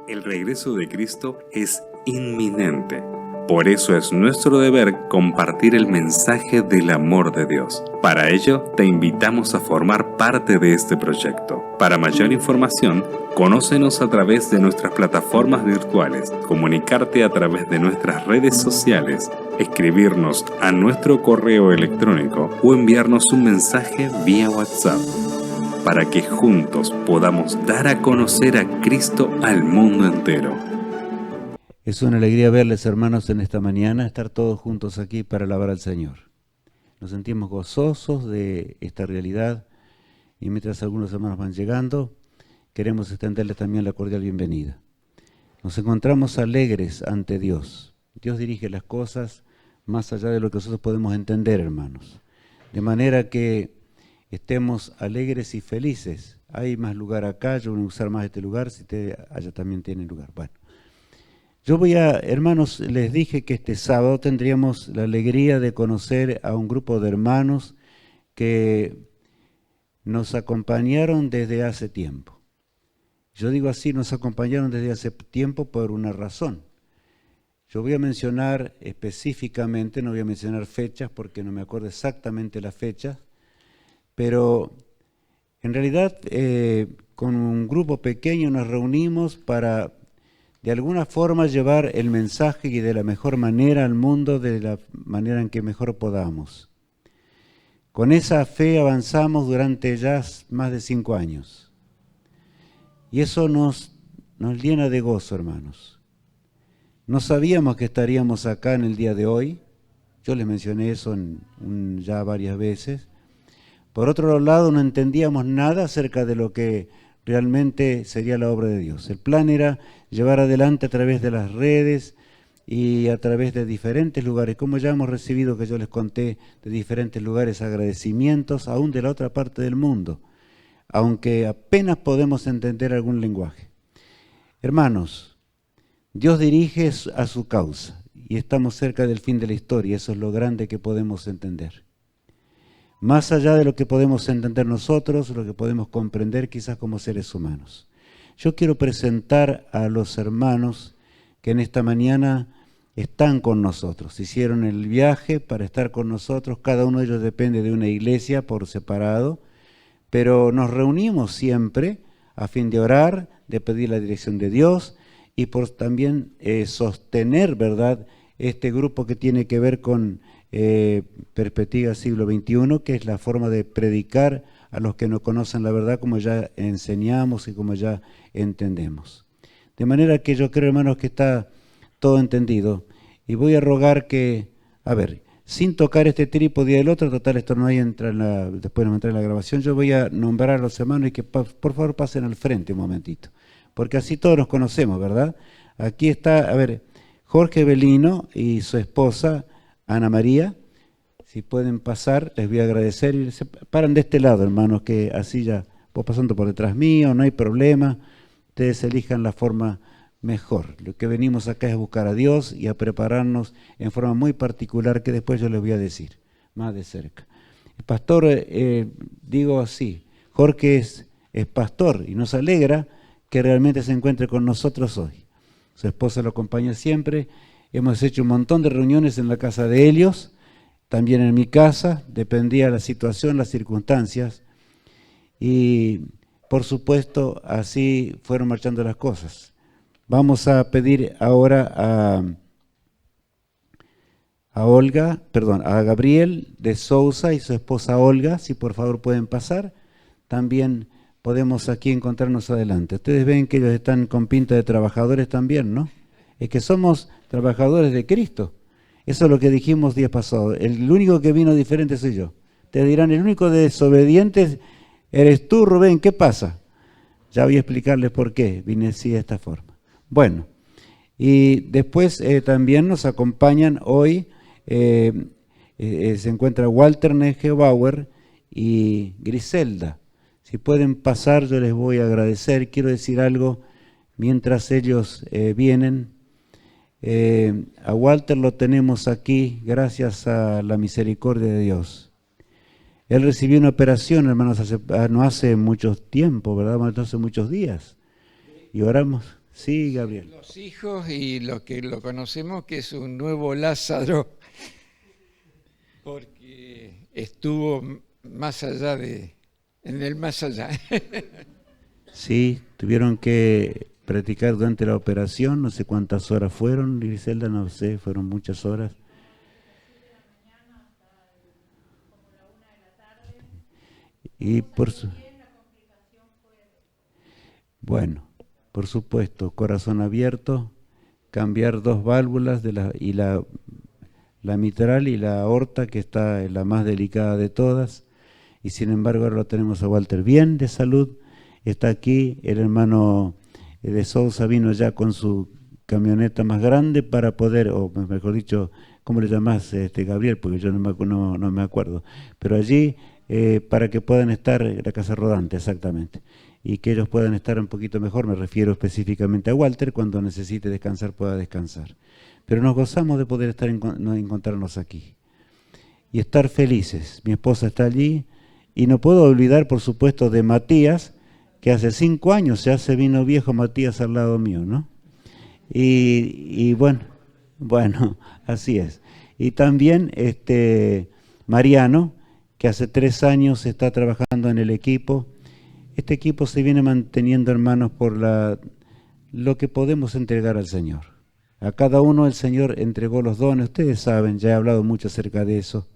El regreso de Cristo es inminente. Por eso es nuestro deber compartir el mensaje del amor de Dios. Para ello, te invitamos a formar parte de este proyecto. Para mayor información, conócenos a través de nuestras plataformas virtuales, comunicarte a través de nuestras redes sociales, escribirnos a nuestro correo electrónico o enviarnos un mensaje vía WhatsApp, para que juntos podamos dar a conocer a Cristo al mundo entero. Es una alegría verles, hermanos, en esta mañana, estar todos juntos aquí para alabar al Señor. Nos sentimos gozosos de esta realidad y mientras algunos hermanos van llegando, queremos extenderles también la cordial bienvenida. Nos encontramos alegres ante Dios. Dios dirige las cosas más allá de lo que nosotros podemos entender, hermanos. De manera que estemos alegres y felices. Hay más lugar acá, yo voy a usar más este lugar, si ustedes allá también tienen lugar. Bueno. Yo hermanos, les dije que este sábado tendríamos la alegría de conocer a un grupo de hermanos que nos acompañaron desde hace tiempo. Yo digo así, nos acompañaron desde hace tiempo por una razón. Yo voy a mencionar específicamente, no voy a mencionar fechas porque no me acuerdo exactamente las fechas, pero en realidad con un grupo pequeño nos reunimos para de alguna forma llevar el mensaje y de la mejor manera al mundo, de la manera en que mejor podamos. Con esa fe avanzamos durante ya más de 5 años. Y eso nos llena de gozo, hermanos. No sabíamos que estaríamos acá en el día de hoy. Yo les mencioné eso ya varias veces. Por otro lado, no entendíamos nada acerca de lo que realmente sería la obra de Dios. El plan era llevar adelante a través de las redes y a través de diferentes lugares, como ya hemos recibido, que yo les conté, de diferentes lugares agradecimientos, aún de la otra parte del mundo, aunque apenas podemos entender algún lenguaje. Hermanos, Dios dirige a su causa y estamos cerca del fin de la historia, eso es lo grande que podemos entender. Más allá de lo que podemos entender nosotros, lo que podemos comprender quizás como seres humanos. Yo quiero presentar a los hermanos que en esta mañana están con nosotros. Hicieron el viaje para estar con nosotros. Cada uno de ellos depende de una iglesia por separado, pero nos reunimos siempre a fin de orar, de pedir la dirección de Dios y por también sostener, ¿verdad?, este grupo que tiene que ver con Perspectiva Siglo XXI, que es la forma de predicar a los que no conocen la verdad, como ya enseñamos y como ya entendemos. De manera que yo creo, hermanos, que está todo entendido. Y voy a rogar que, sin tocar este trípode y el otro, total, esto no hay después no entra en la grabación, yo voy a nombrar a los hermanos y que por favor pasen al frente un momentito, porque así todos nos conocemos, ¿verdad? Aquí está, Jorge Belino y su esposa, Ana María, si pueden pasar, les voy a agradecer. Y se paran de este lado, hermanos, que así ya, vos pasando por detrás mío, no hay problema. Ustedes elijan la forma mejor. Lo que venimos acá es buscar a Dios y a prepararnos en forma muy particular que después yo les voy a decir, más de cerca. El pastor, digo así, Jorge es pastor y nos alegra que realmente se encuentre con nosotros hoy. Su esposa lo acompaña siempre. Hemos hecho un montón de reuniones en la casa de Helios, también en mi casa, dependía la situación, las circunstancias, y por supuesto así fueron marchando las cosas. Vamos a pedir ahora a Gabriel de Sousa y su esposa Olga, si por favor pueden pasar, también podemos aquí encontrarnos adelante. Ustedes ven que ellos están con pinta de trabajadores también, ¿no? Es que somos trabajadores de Cristo. Eso es lo que dijimos días pasados. El único que vino diferente soy yo. Te dirán, el único desobediente eres tú, Rubén. ¿Qué pasa? Ya voy a explicarles por qué vine así de esta forma. Bueno, y después también nos acompañan hoy, se encuentra Walter Negebauer y Griselda. Si pueden pasar, yo les voy a agradecer. Quiero decir algo mientras ellos vienen. A Walter lo tenemos aquí gracias a la misericordia de Dios. Él recibió una operación, hermanos, no hace mucho tiempo, ¿verdad? No hace muchos días. Y oramos, Sí, Gabriel. Los hijos y lo que lo conocemos que es un nuevo Lázaro, porque estuvo más allá en el más allá. Sí, tuvieron que practicar durante la operación, no sé cuántas horas fueron, Griselda, no sé, fueron muchas horas. Y bueno, por supuesto, corazón abierto, cambiar 2 válvulas y la mitral y la aorta, que está la más delicada de todas, y sin embargo ahora lo tenemos a Walter bien de salud. Está aquí, el hermano de Sousa vino ya con su camioneta más grande para poder, o mejor dicho, ¿cómo le llamás, Gabriel? Porque yo no me acuerdo, pero allí para que puedan estar, la casa rodante exactamente, y que ellos puedan estar un poquito mejor, me refiero específicamente a Walter, cuando necesite descansar pueda descansar. Pero nos gozamos de poder encontrarnos aquí y estar felices. Mi esposa está allí y no puedo olvidar, por supuesto, de Matías, que hace 5 años ya se vino viejo Matías al lado mío, ¿no? Y bueno, así es. Y también Mariano, que hace 3 años está trabajando en el equipo. Este equipo se viene manteniendo, hermanos, por lo que podemos entregar al Señor. A cada uno el Señor entregó los dones, ustedes saben, ya he hablado mucho acerca de eso.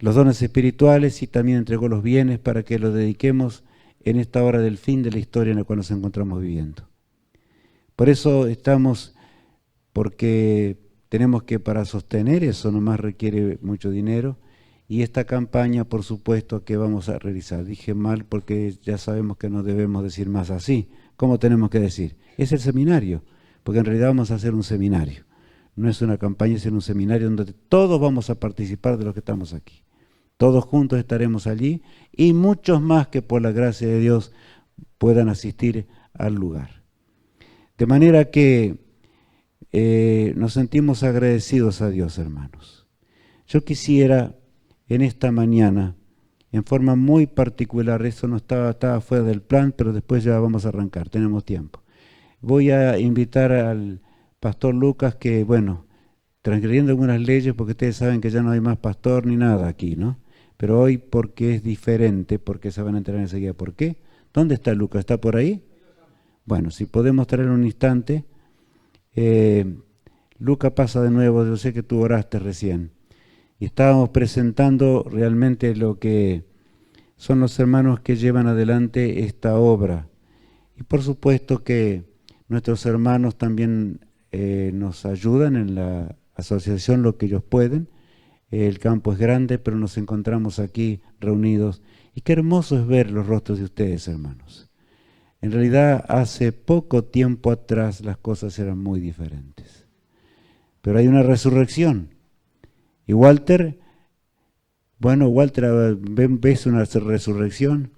Los dones espirituales, y también entregó los bienes para que los dediquemos en esta hora del fin de la historia en la cual nos encontramos viviendo. Por eso estamos, porque tenemos que, para sostener eso nomás requiere mucho dinero, y esta campaña, por supuesto, que vamos a realizar. Dije mal porque ya sabemos que no debemos decir más así. ¿Cómo tenemos que decir? Es el seminario, porque en realidad vamos a hacer un seminario. No es una campaña, es un seminario donde todos vamos a participar de los que estamos aquí. Todos juntos estaremos allí y muchos más que por la gracia de Dios puedan asistir al lugar. De manera que nos sentimos agradecidos a Dios, hermanos. Yo quisiera en esta mañana, en forma muy particular, eso no estaba fuera del plan, pero después ya vamos a arrancar, tenemos tiempo. Voy a invitar al pastor Lucas que, bueno, transgrediendo algunas leyes, porque ustedes saben que ya no hay más pastor ni nada aquí, ¿no? Pero hoy porque es diferente, porque se van a enterar enseguida por qué. ¿Dónde está Lucas? ¿Está por ahí? Bueno, si podemos traer un instante. Lucas pasa de nuevo, yo sé que tú oraste recién. Y estábamos presentando realmente lo que son los hermanos que llevan adelante esta obra. Y por supuesto que nuestros hermanos también nos ayudan en la asociación lo que ellos pueden. El campo es grande, pero nos encontramos aquí reunidos. Y qué hermoso es ver los rostros de ustedes, hermanos. En realidad, hace poco tiempo atrás las cosas eran muy diferentes. Pero hay una resurrección. Y Walter, ves una resurrección.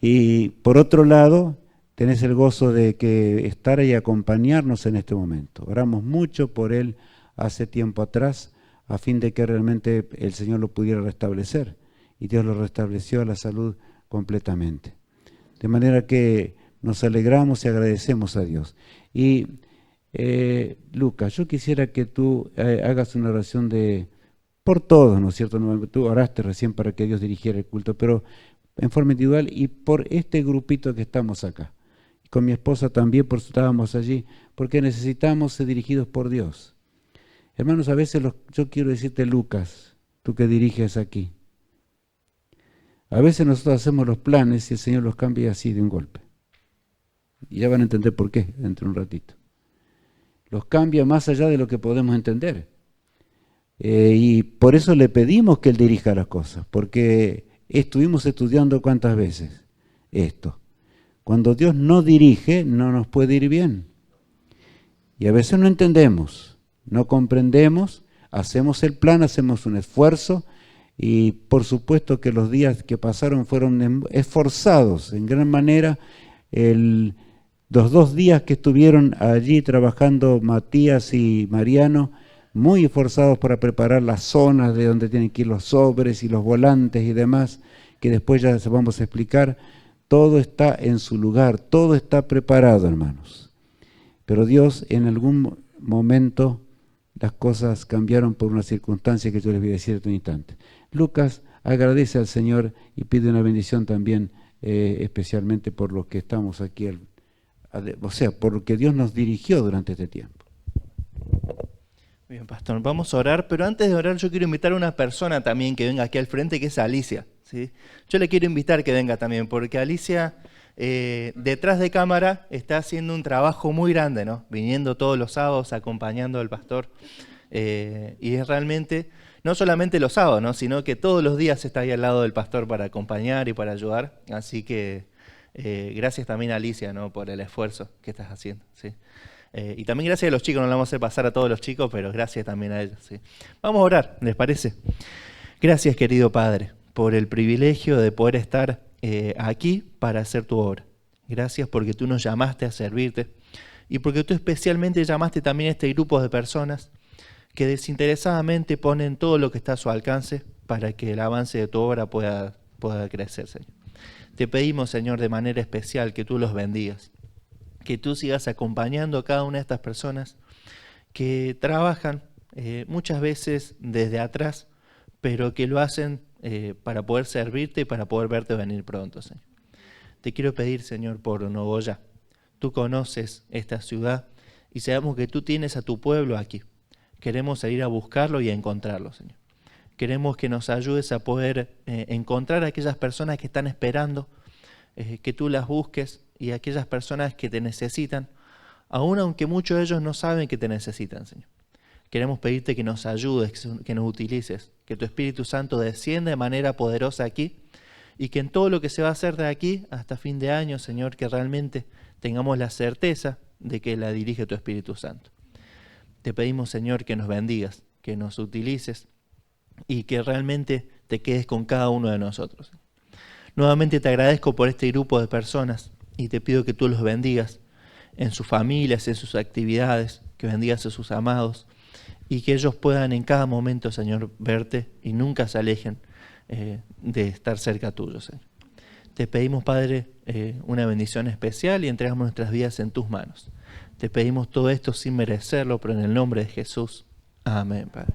Y por otro lado, tenés el gozo de que estar y acompañarnos en este momento. Oramos mucho por él hace tiempo atrás, a fin de que realmente el Señor lo pudiera restablecer. Y Dios lo restableció a la salud completamente. De manera que nos alegramos y agradecemos a Dios. Y Lucas, yo quisiera que tú hagas una oración por todos, ¿no es cierto? Tú oraste recién para que Dios dirigiera el culto, pero en forma individual y por este grupito que estamos acá. Con mi esposa también, por eso estábamos allí, porque necesitamos ser dirigidos por Dios. Hermanos, a veces yo quiero decirte, Lucas, tú que diriges aquí, a veces nosotros hacemos los planes y el Señor los cambia así de un golpe. Y ya van a entender por qué dentro de un ratito. Los cambia más allá de lo que podemos entender. Y por eso le pedimos que Él dirija las cosas, porque estuvimos estudiando cuántas veces esto. Cuando Dios no dirige, no nos puede ir bien. Y a veces no entendemos, no comprendemos, hacemos el plan, hacemos un esfuerzo, y por supuesto que los días que pasaron fueron esforzados en gran manera. Los 2 días que estuvieron allí trabajando Matías y Mariano, muy esforzados para preparar las zonas de donde tienen que ir los sobres y los volantes y demás, que después ya vamos a explicar. Todo está en su lugar, todo está preparado, hermanos. pero Dios en algún momento las cosas cambiaron por una circunstancia que yo les voy a decir en un instante. Lucas agradece al Señor y pide una bendición también, especialmente por los que estamos aquí, o sea, por lo que Dios nos dirigió durante este tiempo. Bien, pastor, vamos a orar, pero antes de orar yo quiero invitar a una persona también que venga aquí al frente, que es Alicia, ¿sí? Yo le quiero invitar que venga también, porque Alicia, detrás de cámara, está haciendo un trabajo muy grande, ¿no? Viniendo todos los sábados, acompañando al pastor, y es realmente, no solamente los sábados, ¿no? Sino que todos los días está ahí al lado del pastor para acompañar y para ayudar, así que gracias también a Alicia, ¿no? Por el esfuerzo que estás haciendo, ¿sí? Y también gracias a los chicos, no le vamos a hacer pasar a todos los chicos, pero gracias también a ellos, ¿sí? Vamos a orar, ¿les parece? Gracias, querido Padre, por el privilegio de poder estar aquí para hacer tu obra. Gracias porque tú nos llamaste a servirte y porque tú especialmente llamaste también a este grupo de personas que desinteresadamente ponen todo lo que está a su alcance para que el avance de tu obra pueda crecer, Señor. Te pedimos, Señor, de manera especial que tú los bendigas, que tú sigas acompañando a cada una de estas personas que trabajan muchas veces desde atrás, pero que lo hacen para poder servirte y para poder verte venir pronto, Señor. Te quiero pedir, Señor, por Nogoyá. Tú conoces esta ciudad y sabemos que tú tienes a tu pueblo aquí. Queremos ir a buscarlo y a encontrarlo, Señor. Queremos que nos ayudes a poder encontrar a aquellas personas que están esperando, que tú las busques, y a aquellas personas que te necesitan, aun aunque muchos de ellos no saben que te necesitan, Señor. Queremos pedirte que nos ayudes, que nos utilices, que tu Espíritu Santo descienda de manera poderosa aquí y que en todo lo que se va a hacer de aquí hasta fin de año, Señor, que realmente tengamos la certeza de que la dirige tu Espíritu Santo. Te pedimos, Señor, que nos bendigas, que nos utilices y que realmente te quedes con cada uno de nosotros. Nuevamente te agradezco por este grupo de personas y te pido que tú los bendigas en sus familias, en sus actividades, que bendigas a sus amados y que ellos puedan en cada momento, Señor, verte y nunca se alejen de estar cerca tuyo, Señor. Te pedimos, Padre, una bendición especial y entregamos nuestras vidas en tus manos. Te pedimos todo esto sin merecerlo, pero en el nombre de Jesús. Amén, Padre.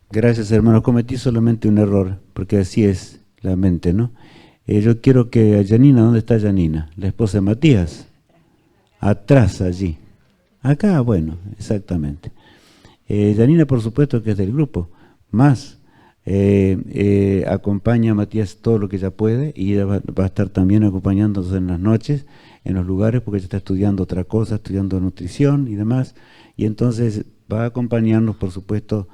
Gracias, hermano. Cometí solamente un error, porque así es la mente, ¿no? Yo quiero que a Janina, ¿dónde está Janina? La esposa de Matías. Atrás, allí. Acá, bueno, exactamente. Janina, por supuesto, que es del grupo. Más, acompaña a Matías todo lo que ella puede y ella va a estar también acompañándonos en las noches, en los lugares, porque ella está estudiando otra cosa, estudiando nutrición y demás. Y entonces va a acompañarnos, por supuesto,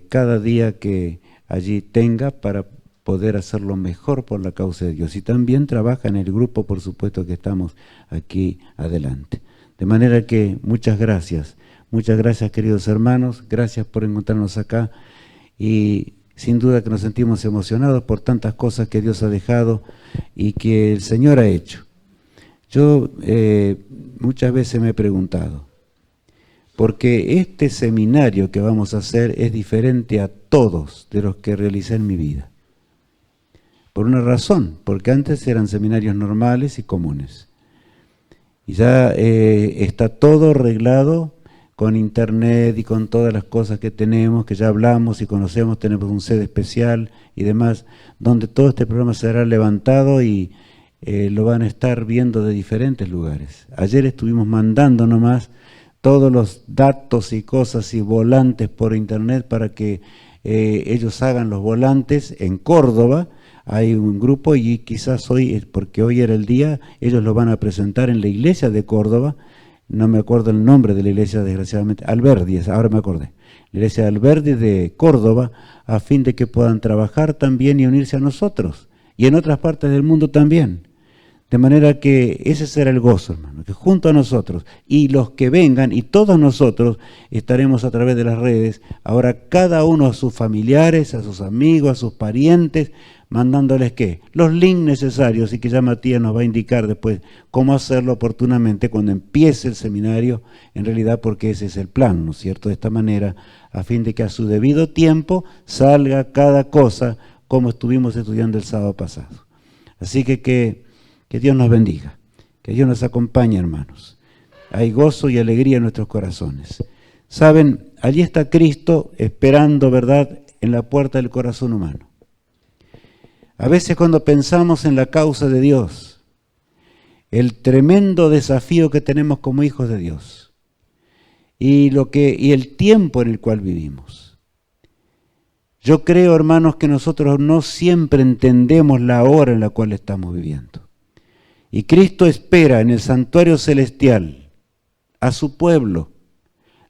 cada día que allí tenga para poder hacerlo mejor por la causa de Dios. Y también trabaja en el grupo, por supuesto, que estamos aquí adelante. De manera que muchas gracias, queridos hermanos, gracias por encontrarnos acá y sin duda que nos sentimos emocionados por tantas cosas que Dios ha dejado y que el Señor ha hecho. Yo muchas veces me he preguntado, porque este seminario que vamos a hacer es diferente a todos de los que realicé en mi vida. Por una razón, porque antes eran seminarios normales y comunes. Y ya está todo arreglado con internet y con todas las cosas que tenemos, que ya hablamos y conocemos, tenemos un sede especial y demás, donde todo este programa será levantado y lo van a estar viendo de diferentes lugares. Ayer estuvimos mandando nomás todos los datos y cosas y volantes por internet para que ellos hagan los volantes en Córdoba. Hay un grupo y quizás hoy, porque hoy era el día, ellos lo van a presentar en la iglesia de Córdoba. No me acuerdo el nombre de la iglesia, desgraciadamente, Alberdi, ahora me acordé. La iglesia de Alberdi de Córdoba, a fin de que puedan trabajar también y unirse a nosotros. Y en otras partes del mundo también. De manera que ese será el gozo, hermano, que junto a nosotros y los que vengan y todos nosotros estaremos a través de las redes, ahora cada uno a sus familiares, a sus amigos, a sus parientes, mandándoles ¿qué? Los links necesarios y que ya Matías nos va a indicar después cómo hacerlo oportunamente cuando empiece el seminario, en realidad porque ese es el plan, ¿no es cierto? De esta manera, a fin de que a su debido tiempo salga cada cosa como estuvimos estudiando el sábado pasado. Así que Que Dios nos bendiga, que Dios nos acompañe, hermanos. Hay gozo y alegría en nuestros corazones. Saben, allí está Cristo esperando, ¿verdad?, en la puerta del corazón humano. A veces cuando pensamos en la causa de Dios, el tremendo desafío que tenemos como hijos de Dios y el tiempo en el cual vivimos. Yo creo, hermanos, que nosotros no siempre entendemos la hora en la cual estamos viviendo. Y Cristo espera en el santuario celestial a su pueblo.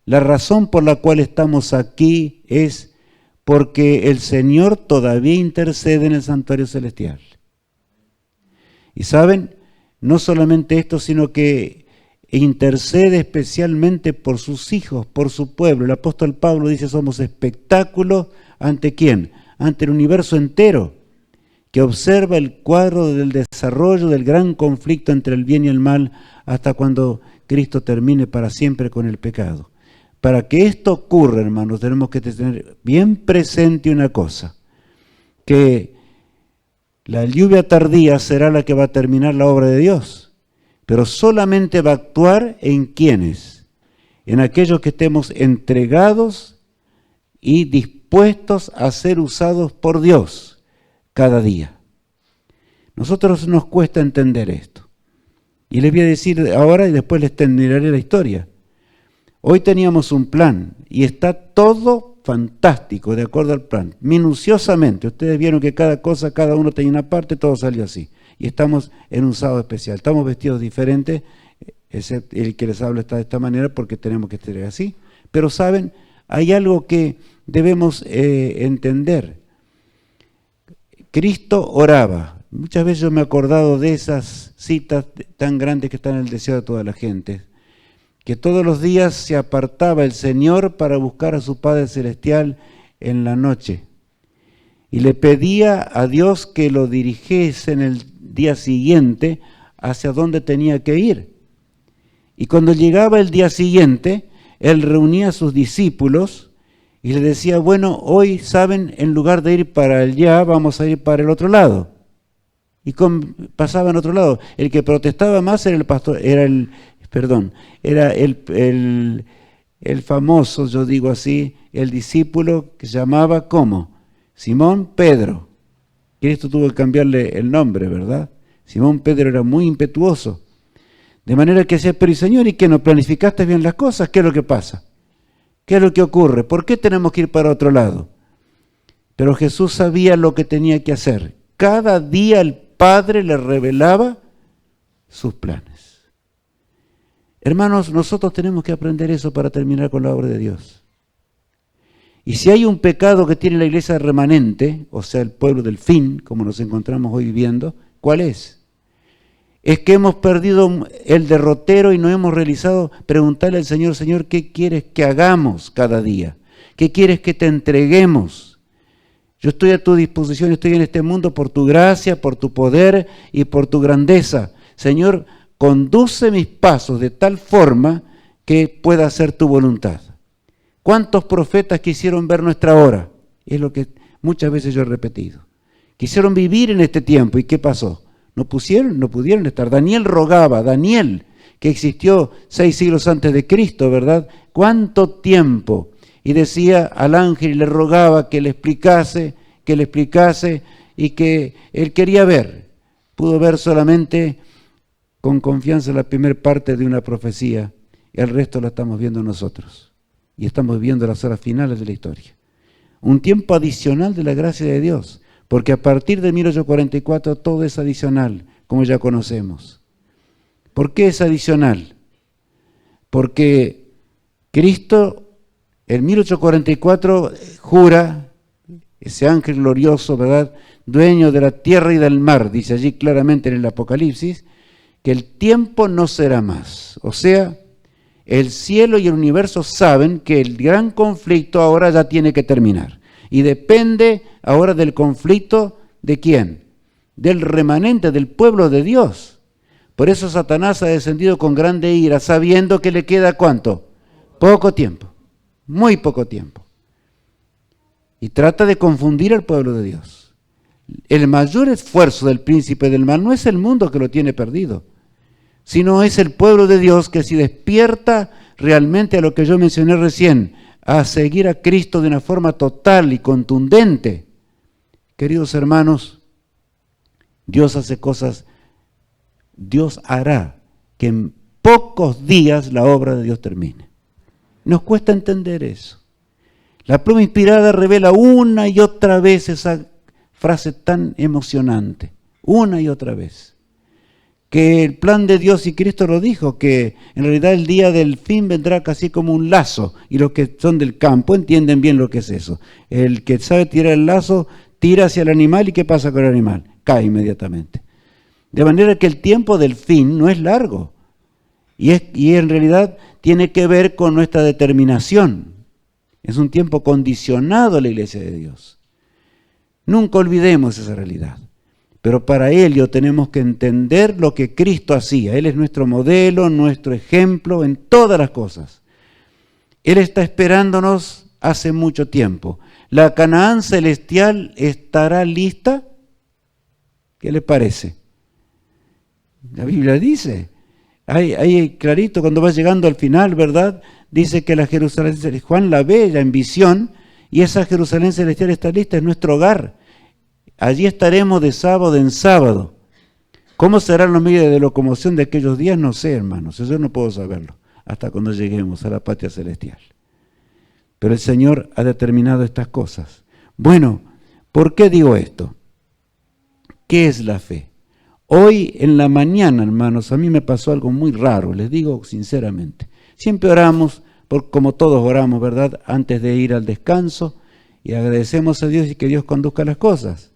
La razón por la cual estamos aquí es porque el Señor todavía intercede en el santuario celestial. Y saben, no solamente esto, sino que intercede especialmente por sus hijos, por su pueblo. El apóstol Pablo dice, somos espectáculo ¿ante quién? Ante el universo entero, que observa el cuadro del desarrollo del gran conflicto entre el bien y el mal hasta cuando Cristo termine para siempre con el pecado. Para que esto ocurra, hermanos, tenemos que tener bien presente una cosa, que la lluvia tardía será la que va a terminar la obra de Dios, pero solamente va a actuar en quienes, en aquellos que estemos entregados y dispuestos a ser usados por Dios cada día. Nosotros nos cuesta entender esto. Y les voy a decir ahora y después les terminaré la historia. Hoy teníamos un plan y está todo fantástico de acuerdo al plan, minuciosamente. Ustedes vieron que cada cosa, cada uno tenía una parte, todo salió así. Y estamos en un sábado especial. Estamos vestidos diferentes, excepto el que les habla está de esta manera porque tenemos que estar así. Pero saben, hay algo que debemos entender. Cristo oraba. Muchas veces yo me he acordado de esas citas tan grandes que están en el deseo de toda la gente. Que todos los días se apartaba el Señor para buscar a su Padre Celestial en la noche. Y le pedía a Dios que lo dirigiese en el día siguiente hacia donde tenía que ir. Y cuando llegaba el día siguiente, Él reunía a sus discípulos y le decía, bueno, hoy, ¿saben? En lugar de ir para allá, vamos a ir para el otro lado. Y pasaba en otro lado. El que protestaba más era el pastor, era el famoso, yo digo así, el discípulo que se llamaba, ¿cómo? Simón Pedro. Cristo tuvo que cambiarle el nombre, ¿verdad? Simón Pedro era muy impetuoso. De manera que decía, pero Señor, ¿y qué? ¿No planificaste bien las cosas? ¿Qué es lo que pasa? ¿Qué es lo que ocurre? ¿Por qué tenemos que ir para otro lado? Pero Jesús sabía lo que tenía que hacer. Cada día el Padre le revelaba sus planes. Hermanos, nosotros tenemos que aprender eso para terminar con la obra de Dios. Y si hay un pecado que tiene la iglesia remanente, o sea, el pueblo del fin, como nos encontramos hoy viviendo, ¿cuál es? Es que hemos perdido el derrotero y no hemos realizado, preguntarle al Señor, Señor, ¿qué quieres que hagamos cada día? ¿Qué quieres que te entreguemos? Yo estoy a tu disposición, estoy en este mundo por tu gracia, por tu poder y por tu grandeza. Señor, conduce mis pasos de tal forma que pueda hacer tu voluntad. ¿Cuántos profetas quisieron ver nuestra hora? Es lo que muchas veces yo he repetido. Quisieron vivir en este tiempo, ¿y qué pasó? No pudieron estar. Daniel rogaba, Daniel, que existió 6 siglos antes de Cristo, ¿verdad? ¿Cuánto tiempo? Y decía al ángel y le rogaba que le explicase, y que él quería ver. Pudo ver solamente con confianza la primera parte de una profecía, y el resto lo estamos viendo nosotros. Y estamos viviendo las horas finales de la historia. Un tiempo adicional de la gracia de Dios. Porque a partir de 1844 todo es adicional, como ya conocemos. ¿Por qué es adicional? Porque Cristo en 1844 jura, ese ángel glorioso, ¿verdad?, dueño de la tierra y del mar, dice allí claramente en el Apocalipsis, que el tiempo no será más. O sea, el cielo y el universo saben que el gran conflicto ahora ya tiene que terminar. Y depende ahora del conflicto, ¿de quién? Del remanente, del pueblo de Dios. Por eso Satanás ha descendido con grande ira, sabiendo que le queda ¿cuánto? Poco tiempo, muy poco tiempo. Y trata de confundir al pueblo de Dios. el mayor esfuerzo del príncipe del mal no es el mundo que lo tiene perdido, sino es el pueblo de Dios que si despierta realmente a lo que yo mencioné recién, a seguir a Cristo de una forma total y contundente. Queridos hermanos, Dios hace cosas, Dios hará que en pocos días la obra de Dios termine. Nos cuesta entender eso. La pluma inspirada revela una y otra vez esa frase tan emocionante, una y otra vez. Que el plan de Dios, y Cristo lo dijo, que en realidad el día del fin vendrá casi como un lazo, y los que son del campo entienden bien lo que es eso. El que sabe tirar el lazo, tira hacia el animal, ¿y qué pasa con el animal? Cae inmediatamente. De manera que el tiempo del fin no es largo, y en realidad tiene que ver con nuestra determinación. Es un tiempo condicionado a la iglesia de Dios. Nunca olvidemos esa realidad. Pero para ello tenemos que entender lo que Cristo hacía. Él es nuestro modelo, nuestro ejemplo en todas las cosas. Él está esperándonos hace mucho tiempo. ¿La Canaán celestial estará lista? ¿Qué le parece? La Biblia dice, ahí clarito cuando va llegando al final, ¿verdad? Dice que la Jerusalén celestial, Juan la ve ya en visión, y esa Jerusalén celestial está lista, es nuestro hogar. Allí estaremos de sábado en sábado. ¿Cómo serán los medios de locomoción de aquellos días? No sé, hermanos, eso no puedo saberlo, hasta cuando lleguemos a la patria celestial. Pero el Señor ha determinado estas cosas. Bueno, ¿por qué digo esto? ¿Qué es la fe? Hoy en la mañana, hermanos, a mí me pasó algo muy raro, les digo sinceramente. Siempre oramos, como todos oramos, ¿verdad?, antes de ir al descanso, y agradecemos a Dios y que Dios conduzca las cosas.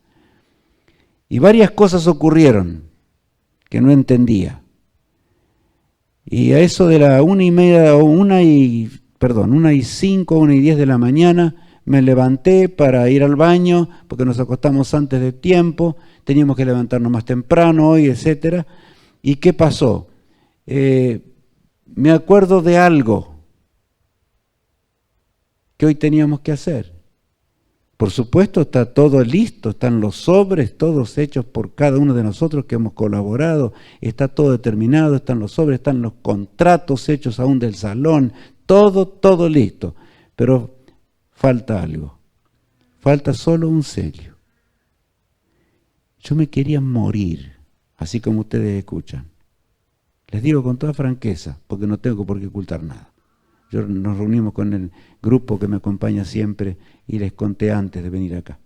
Y varias cosas ocurrieron que no entendía. Y a eso de la 1:30, 1:05, 1:10 de la mañana, me levanté para ir al baño, porque nos acostamos antes de tiempo, teníamos que levantarnos más temprano hoy, etc. ¿Y qué pasó? Me acuerdo de algo que hoy teníamos que hacer. Por supuesto está todo listo, están los sobres, todos hechos por cada uno de nosotros que hemos colaborado, está todo determinado, están los sobres, están los contratos hechos aún del salón, todo listo. Pero falta algo, falta solo un sello. Yo me quería morir, así como ustedes escuchan. Les digo con toda franqueza, porque no tengo por qué ocultar nada. Nos reunimos con el grupo que me acompaña siempre y les conté antes de venir acá.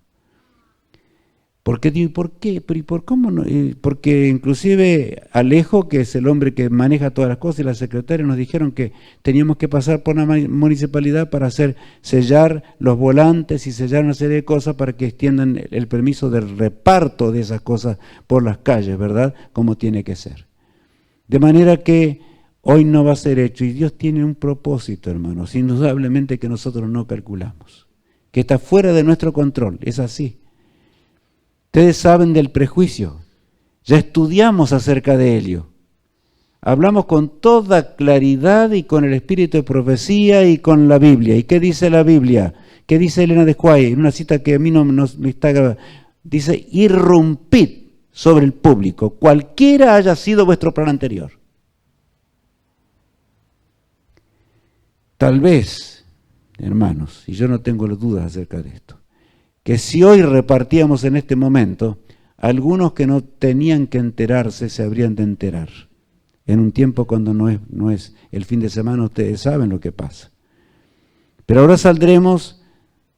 ¿Por qué? Digo, ¿por qué? ¿Pero y por cómo no? Porque inclusive Alejo, que es el hombre que maneja todas las cosas, y la secretaria nos dijeron que teníamos que pasar por una municipalidad para sellar los volantes y sellar una serie de cosas para que extiendan el permiso del reparto de esas cosas por las calles, ¿verdad? Como tiene que ser. De manera que hoy no va a ser hecho, y Dios tiene un propósito, hermanos, indudablemente que nosotros no calculamos, que está fuera de nuestro control, es así. Ustedes saben del prejuicio, ya estudiamos acerca de ello, hablamos con toda claridad y con el espíritu de profecía y con la Biblia. ¿Y qué dice la Biblia? ¿Qué dice Elena de White? En una cita que a mí no me está grabada, dice, irrumpid sobre el público, cualquiera haya sido vuestro plan anterior. Tal vez, hermanos, y yo no tengo dudas acerca de esto, que si hoy repartíamos en este momento, algunos que no tenían que enterarse se habrían de enterar. En un tiempo cuando no es el fin de semana, ustedes saben lo que pasa. Pero ahora saldremos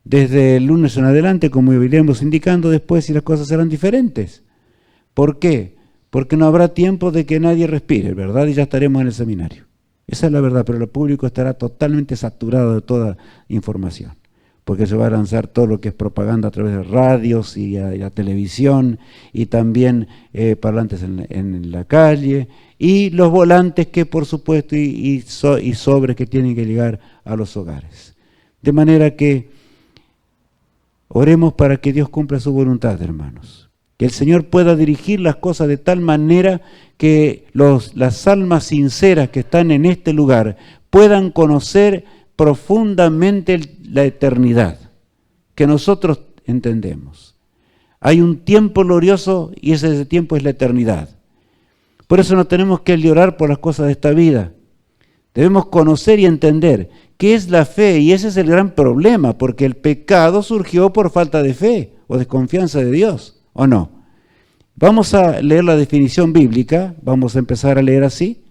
desde el lunes en adelante, como iremos indicando después, y las cosas serán diferentes. ¿Por qué? Porque no habrá tiempo de que nadie respire, ¿verdad? Y ya estaremos en el seminario. Esa es la verdad, pero el público estará totalmente saturado de toda información, porque se va a lanzar todo lo que es propaganda a través de radios y la televisión, y también parlantes en la calle, y los volantes que por supuesto, y sobres que tienen que llegar a los hogares. De manera que oremos para que Dios cumpla su voluntad, hermanos. Que el Señor pueda dirigir las cosas de tal manera que las almas sinceras que están en este lugar puedan conocer profundamente la eternidad, que nosotros entendemos. Hay un tiempo glorioso y ese tiempo es la eternidad. Por eso no tenemos que llorar por las cosas de esta vida. Debemos conocer y entender qué es la fe, y ese es el gran problema, porque el pecado surgió por falta de fe o desconfianza de Dios, ¿o no? Vamos a leer la definición bíblica, vamos a empezar a leer así.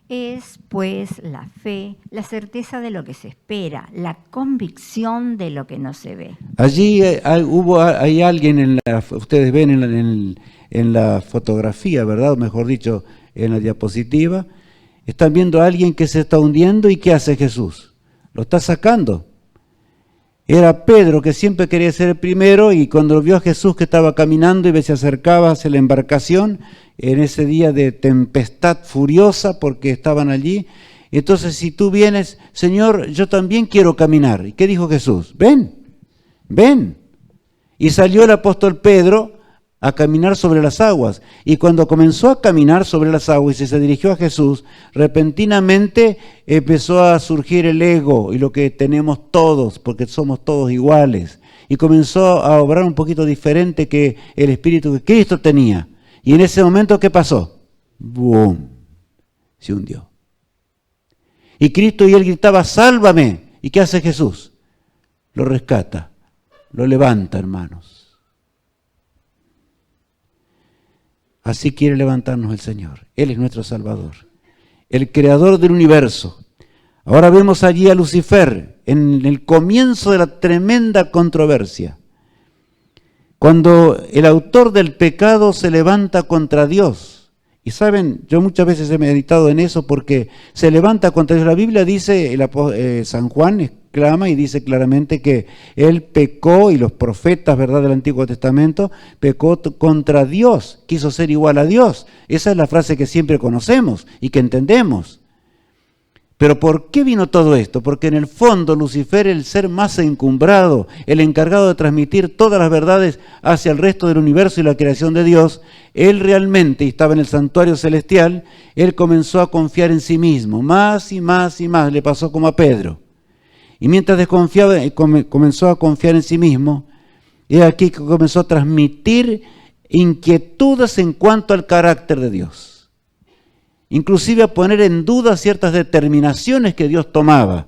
Es, pues, la fe, la certeza de lo que se espera, la convicción de lo que no se ve. Allí hay alguien, ustedes ven en la fotografía, ¿verdad? O mejor dicho, en la diapositiva, están viendo a alguien que se está hundiendo, y ¿qué hace Jesús? Lo está sacando. Era Pedro, que siempre quería ser el primero, y cuando vio a Jesús que estaba caminando y se acercaba hacia la embarcación, en ese día de tempestad furiosa, porque estaban allí, entonces si tú vienes, Señor, yo también quiero caminar. ¿Y qué dijo Jesús? Ven, ven. Y salió el apóstol Pedro a caminar sobre las aguas. Y cuando comenzó a caminar sobre las aguas y se dirigió a Jesús, repentinamente empezó a surgir el ego y lo que tenemos todos, porque somos todos iguales. Y comenzó a obrar un poquito diferente que el espíritu que Cristo tenía. Y en ese momento, ¿qué pasó? ¡Bum! Se hundió. Y Cristo y él gritaba, ¡sálvame! ¿Y qué hace Jesús? Lo rescata, lo levanta, hermanos. Así quiere levantarnos el Señor. Él es nuestro Salvador, el creador del universo. Ahora vemos allí a Lucifer en el comienzo de la tremenda controversia. Cuando el autor del pecado se levanta contra Dios. Y saben, yo muchas veces he meditado en eso porque se levanta contra Dios. La Biblia dice, San Juan exclama y dice claramente que él pecó, y los profetas, ¿verdad?, del Antiguo Testamento, pecó contra Dios, quiso ser igual a Dios. Esa es la frase que siempre conocemos y que entendemos. Pero ¿por qué vino todo esto? Porque en el fondo Lucifer, el ser más encumbrado, el encargado de transmitir todas las verdades hacia el resto del universo y la creación de Dios, él realmente, y estaba en el santuario celestial, él comenzó a confiar en sí mismo, más y más y más, le pasó como a Pedro. Y mientras desconfiaba, comenzó a confiar en sí mismo, y aquí comenzó a transmitir inquietudes en cuanto al carácter de Dios. Inclusive a poner en duda ciertas determinaciones que Dios tomaba.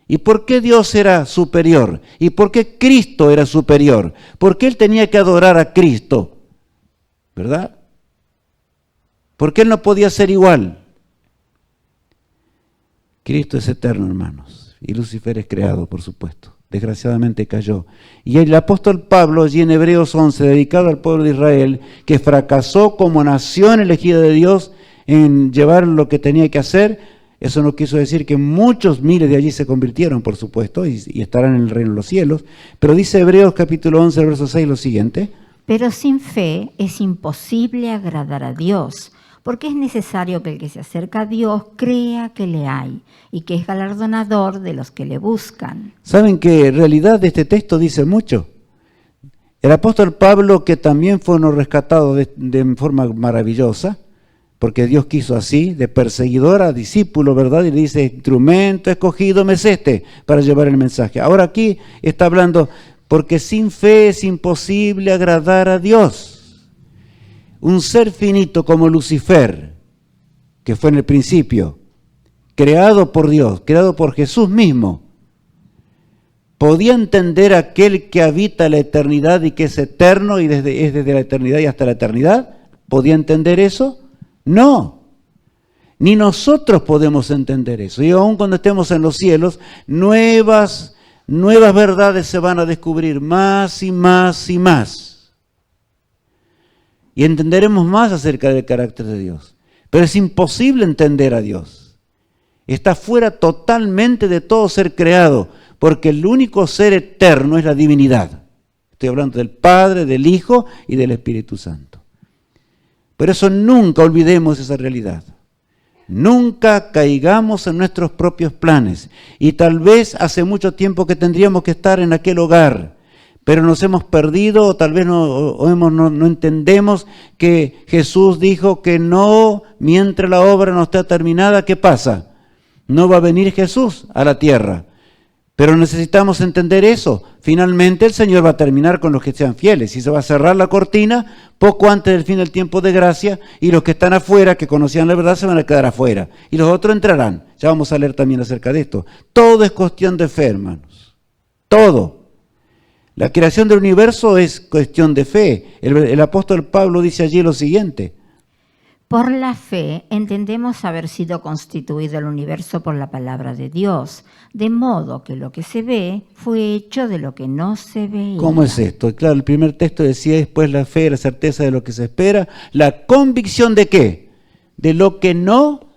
¿Y por qué Dios era superior? ¿Y por qué Cristo era superior? ¿Por qué él tenía que adorar a Cristo? ¿Verdad? ¿Por qué él no podía ser igual? Cristo es eterno, hermanos, y Lucifer es creado, por supuesto. Desgraciadamente cayó. Y el apóstol Pablo, allí en Hebreos 11, dedicado al pueblo de Israel, que fracasó como nación elegida de Dios en llevar lo que tenía que hacer, eso no quiso decir que muchos miles de allí se convirtieron, por supuesto, y estarán en el reino de los cielos, pero dice Hebreos capítulo 11, verso 6 lo siguiente. Pero sin fe es imposible agradar a Dios, porque es necesario que el que se acerca a Dios crea que le hay y que es galardonador de los que le buscan. ¿Saben que en realidad este texto dice mucho? El apóstol Pablo, que también fue uno rescatado de forma maravillosa, porque Dios quiso así, de perseguidor a discípulo, ¿verdad? Y le dice, instrumento escogido me es este para llevar el mensaje. Ahora aquí está hablando, porque sin fe es imposible agradar a Dios. Un ser finito como Lucifer, que fue en el principio, creado por Dios, creado por Jesús mismo, ¿podía entender aquel que habita la eternidad y que es eterno y es desde la eternidad y hasta la eternidad? ¿Podía entender eso? No, ni nosotros podemos entender eso. Y aun cuando estemos en los cielos, nuevas verdades se van a descubrir más y más y más. Y entenderemos más acerca del carácter de Dios. Pero es imposible entender a Dios. Está fuera totalmente de todo ser creado, porque el único ser eterno es la divinidad. Estoy hablando del Padre, del Hijo y del Espíritu Santo. Por eso nunca olvidemos esa realidad. Nunca caigamos en nuestros propios planes. Y tal vez hace mucho tiempo que tendríamos que estar en aquel hogar, pero nos hemos perdido, o tal vez no entendemos que Jesús dijo que no, mientras la obra no está terminada, ¿qué pasa? No va a venir Jesús a la tierra. Pero necesitamos entender eso. Finalmente el Señor va a terminar con los que sean fieles y se va a cerrar la cortina poco antes del fin del tiempo de gracia, y los que están afuera, que conocían la verdad, se van a quedar afuera. Y los otros entrarán. Ya vamos a leer también acerca de esto. Todo es cuestión de fe, hermanos. Todo. La creación del universo es cuestión de fe. El apóstol Pablo dice allí lo siguiente. Por la fe entendemos haber sido constituido el universo por la palabra de Dios, de modo que lo que se ve fue hecho de lo que no se veía. ¿Cómo es esto? Claro, el primer texto decía después la fe, la certeza de lo que se espera, la convicción de qué, de lo que no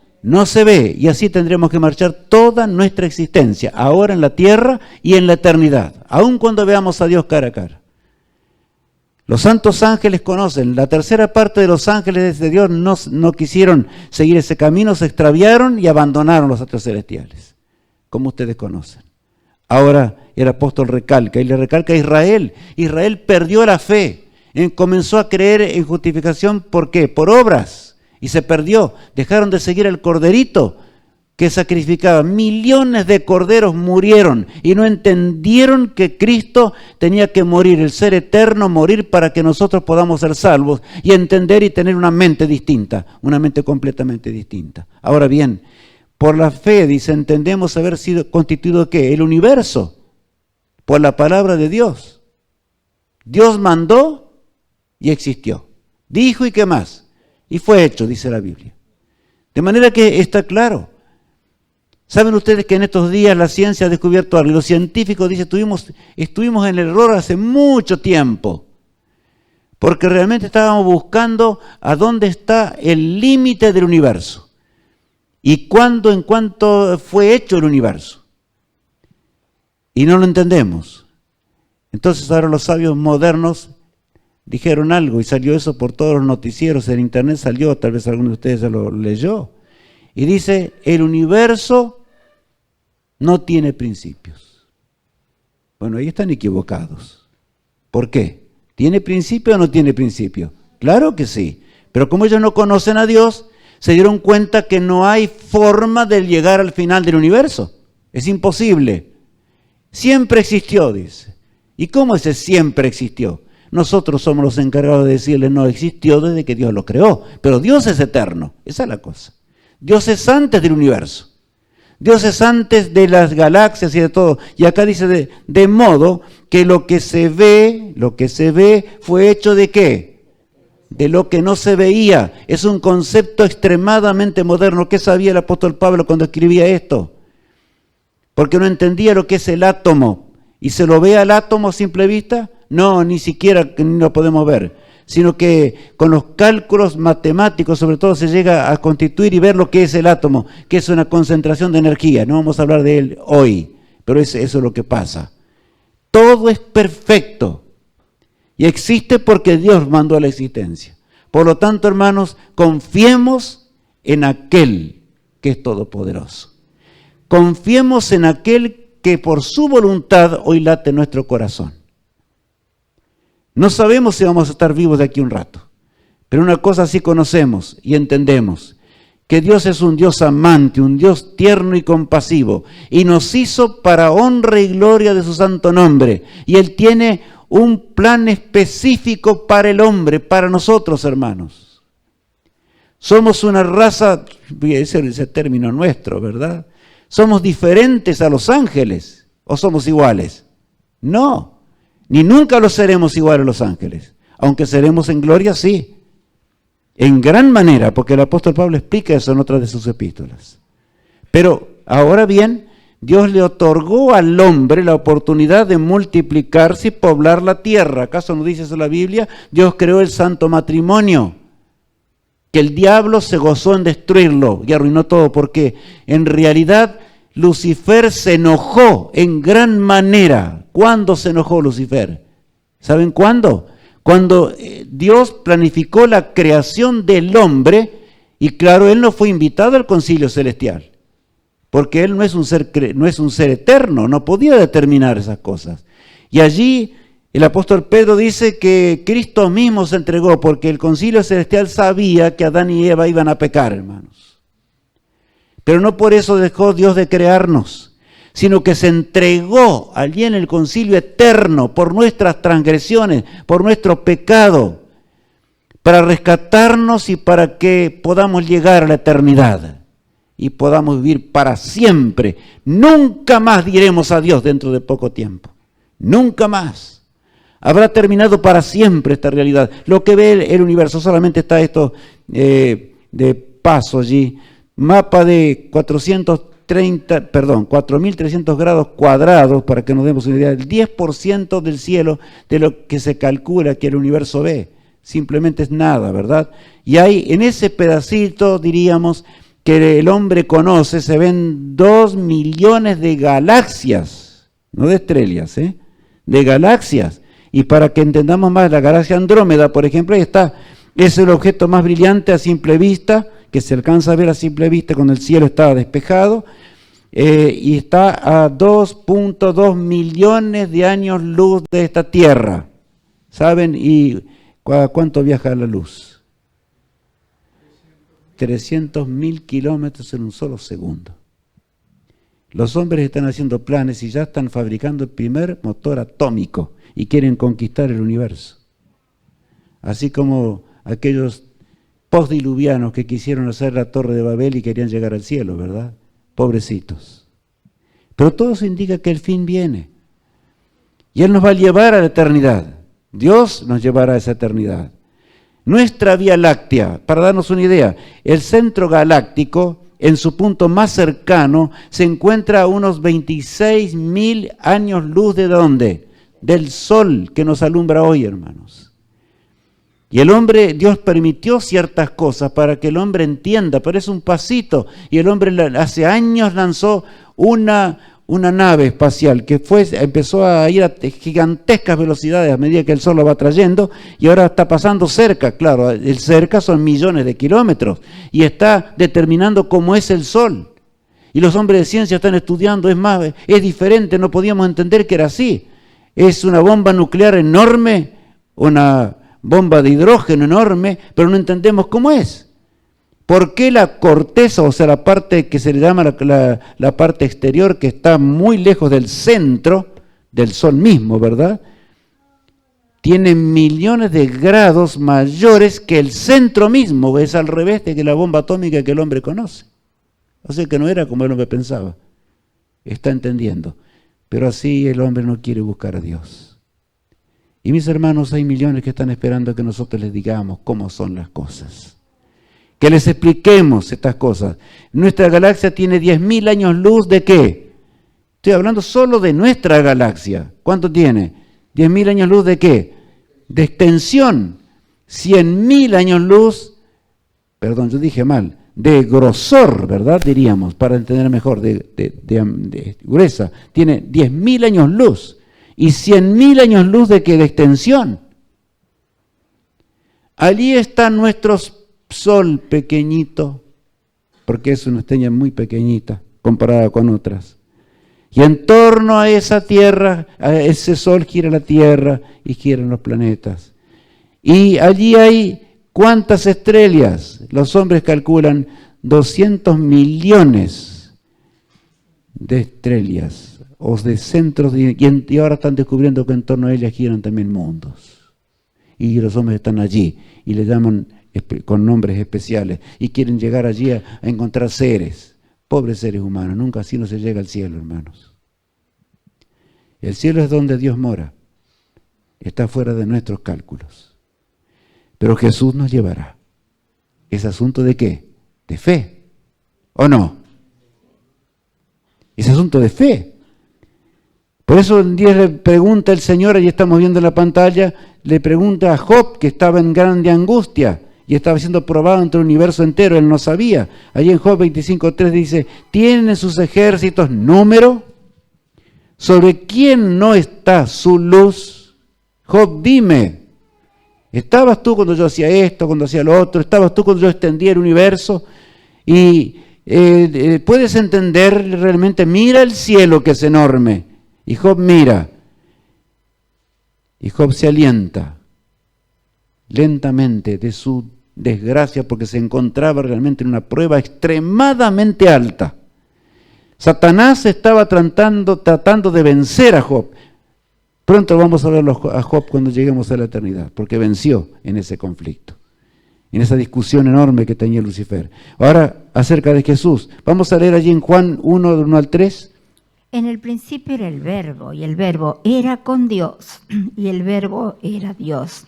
se ve. Y así tendremos que marchar toda nuestra existencia, ahora en la tierra y en la eternidad, aun cuando veamos a Dios cara a cara. Los santos ángeles conocen, la tercera parte de los ángeles de Dios no quisieron seguir ese camino, se extraviaron y abandonaron los astros celestiales, como ustedes conocen. Ahora el apóstol recalca, y le recalca a Israel. Israel perdió la fe, comenzó a creer en justificación, ¿por qué? Por obras, y se perdió. Dejaron de seguir al corderito que sacrificaba. Millones de corderos murieron y no entendieron que Cristo tenía que morir, el ser eterno, morir para que nosotros podamos ser salvos y entender y tener una mente distinta, una mente completamente distinta. Ahora bien, por la fe, dice, entendemos haber sido constituido ¿qué? El universo, por la palabra de Dios. Dios mandó y existió. Dijo y qué más. Y fue hecho, dice la Biblia. De manera que está claro. ¿Saben ustedes que en estos días la ciencia ha descubierto algo? Los científicos dicen, estuvimos en el error hace mucho tiempo, porque realmente estábamos buscando a dónde está el límite del universo y cuándo, en cuánto fue hecho el universo. Y no lo entendemos. Entonces ahora los sabios modernos dijeron algo y salió eso por todos los noticieros, en internet salió, tal vez alguno de ustedes ya lo leyó, y dice, el universo no tiene principios. Bueno, ahí están equivocados. ¿Por qué? ¿Tiene principio o no tiene principio? Claro que sí, pero como ellos no conocen a Dios, se dieron cuenta que no hay forma de llegar al final del universo. Es imposible. Siempre existió, dice. ¿Y cómo ese siempre existió? Nosotros somos los encargados de decirle, no, existió desde que Dios lo creó, pero Dios es eterno. Esa es la cosa. Dios es antes del universo. Dios es antes de las galaxias y de todo. Y acá dice de modo que lo que se ve fue hecho de ¿qué? De lo que no se veía. Es un concepto extremadamente moderno. ¿Qué sabía el apóstol Pablo cuando escribía esto? Porque no entendía lo que es el átomo. ¿Y se lo ve al átomo a simple vista? No, ni siquiera ni lo podemos ver. Sino que con los cálculos matemáticos sobre todo se llega a constituir y ver lo que es el átomo, que es una concentración de energía. No vamos a hablar de él hoy, pero eso es lo que pasa. Todo es perfecto y existe porque Dios mandó a la existencia. Por lo tanto, hermanos, confiemos en aquel que es todopoderoso. Confiemos en aquel que por su voluntad hoy late en nuestro corazón. No sabemos si vamos a estar vivos de aquí un rato, pero una cosa sí conocemos y entendemos, que Dios es un Dios amante, un Dios tierno y compasivo, y nos hizo para honra y gloria de su santo nombre, y Él tiene un plan específico para el hombre, para nosotros, hermanos. Somos una raza, ese término nuestro, ¿verdad? Somos diferentes a los ángeles, ¿o somos iguales? No. Ni nunca lo seremos igual a los ángeles, aunque seremos en gloria, sí, en gran manera, porque el apóstol Pablo explica eso en otra de sus epístolas. Pero ahora bien, Dios le otorgó al hombre la oportunidad de multiplicarse y poblar la tierra. ¿Acaso no dice eso la Biblia? Dios creó el santo matrimonio, que el diablo se gozó en destruirlo y arruinó todo, porque en realidad Lucifer se enojó en gran manera. ¿Cuándo se enojó Lucifer? ¿Saben cuándo? Cuando Dios planificó la creación del hombre, y claro, él no fue invitado al concilio celestial, porque él no es un ser eterno, no podía determinar esas cosas. Y allí el apóstol Pedro dice que Cristo mismo se entregó, porque el concilio celestial sabía que Adán y Eva iban a pecar, hermanos. Pero no por eso dejó Dios de crearnos, sino que se entregó allí en el concilio eterno por nuestras transgresiones, por nuestro pecado, para rescatarnos y para que podamos llegar a la eternidad y podamos vivir para siempre. Nunca más diremos adiós dentro de poco tiempo. Nunca más. Habrá terminado para siempre esta realidad. Lo que ve el universo, solamente está esto de paso allí. Mapa de 4.300 grados cuadrados, para que nos demos una idea, el 10% del cielo de lo que se calcula que el universo ve. Simplemente es nada, ¿verdad? Y hay en ese pedacito, diríamos, que el hombre conoce, se ven 2 millones de galaxias, no de estrellas, de galaxias. Y para que entendamos más, la galaxia Andrómeda, por ejemplo, ahí está, es el objeto más brillante a simple vista, que se alcanza a ver a simple vista cuando el cielo está despejado, y está a 2.2 millones de años luz de esta Tierra. ¿Saben? ¿Y cuánto viaja la luz? 300.000 kilómetros en un solo segundo. Los hombres están haciendo planes y ya están fabricando el primer motor atómico y quieren conquistar el universo. Así como aquellos postdiluvianos que quisieron hacer la Torre de Babel y querían llegar al cielo, ¿verdad? Pobrecitos. Pero todo eso indica que el fin viene. Y Él nos va a llevar a la eternidad. Dios nos llevará a esa eternidad. Nuestra Vía Láctea, para darnos una idea, el centro galáctico, en su punto más cercano, se encuentra a unos 26.000 años luz ¿de dónde? Del Sol que nos alumbra hoy, hermanos. Y el hombre, Dios permitió ciertas cosas para que el hombre entienda, pero es un pasito. Y el hombre hace años lanzó una nave espacial que empezó a ir a gigantescas velocidades a medida que el Sol lo va trayendo, y ahora está pasando cerca. Claro, el cerca son millones de kilómetros y está determinando cómo es el Sol. Y los hombres de ciencia están estudiando, es más, es diferente, no podíamos entender que era así. Es una bomba nuclear enorme, una bomba de hidrógeno enorme, pero no entendemos cómo es. ¿Por qué la corteza, o sea, la parte que se le llama la parte exterior, que está muy lejos del centro, del Sol mismo, ¿verdad?, tiene millones de grados mayores que el centro mismo? Es al revés de que la bomba atómica que el hombre conoce. O sea que no era como el hombre pensaba. Está entendiendo. Pero así el hombre no quiere buscar a Dios. Y mis hermanos, hay millones que están esperando que nosotros les digamos cómo son las cosas. Que les expliquemos estas cosas. Nuestra galaxia tiene 10.000 años luz ¿de qué? Estoy hablando solo de nuestra galaxia. ¿Cuánto tiene? 10.000 años luz ¿de qué? De extensión. 100.000 años luz, perdón, yo dije mal, de grosor, ¿verdad? Diríamos, para entender mejor, de gruesa. Tiene 10.000 años luz. Y 100.000 años luz ¿de qué? De extensión. Allí está nuestro Sol pequeñito, porque es una estrella muy pequeñita comparada con otras. Y en torno a esa Tierra, a ese Sol, gira la Tierra y giran los planetas. Y allí hay ¿cuántas estrellas? Los hombres calculan 200 millones de estrellas o de centros, y ahora están descubriendo que en torno a ellas giran también mundos. Y los hombres están allí y le llaman con nombres especiales y quieren llegar allí a encontrar seres, pobres seres humanos. Nunca así no se llega al cielo, hermanos. El cielo es donde Dios mora, está fuera de nuestros cálculos. Pero Jesús nos llevará. ¿Es asunto de qué? ¿De fe? ¿O no? Es asunto de fe. Por eso un día le pregunta el Señor, allí estamos viendo en la pantalla, le pregunta a Job, que estaba en grande angustia y estaba siendo probado entre el universo entero, él no sabía. Allí en Job 25:3 dice, ¿tienen sus ejércitos número? ¿Sobre quién no está su luz? Job, dime, ¿estabas tú cuando yo hacía esto, cuando hacía lo otro? ¿Estabas tú cuando yo extendía el universo? Y puedes entender realmente, mira el cielo que es enorme. Y Job mira, y Job se alienta lentamente de su desgracia porque se encontraba realmente en una prueba extremadamente alta. Satanás estaba tratando de vencer a Job. Pronto vamos a verlo a Job cuando lleguemos a la eternidad, porque venció en ese conflicto, en esa discusión enorme que tenía Lucifer. Ahora, acerca de Jesús, vamos a leer allí en Juan 1, 1 al 3. En el principio era el Verbo, y el Verbo era con Dios, y el Verbo era Dios.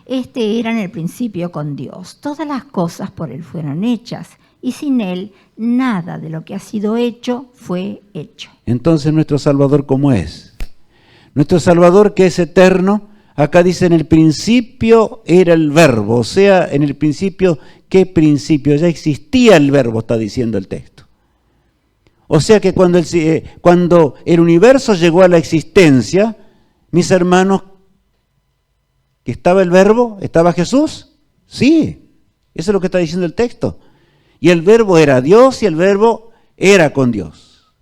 Este era en el principio con Dios. Todas las cosas por Él fueron hechas, y sin Él nada de lo que ha sido hecho fue hecho. Entonces, ¿nuestro Salvador cómo es? Nuestro Salvador, que es eterno, acá dice en el principio era el Verbo, o sea, en el principio, ¿qué principio? Ya existía el Verbo, está diciendo el texto. O sea que cuando el universo llegó a la existencia, mis hermanos, ¿que estaba el Verbo? ¿Estaba Jesús? Sí, eso es lo que está diciendo el texto. Y el Verbo era Dios y el Verbo era con Dios.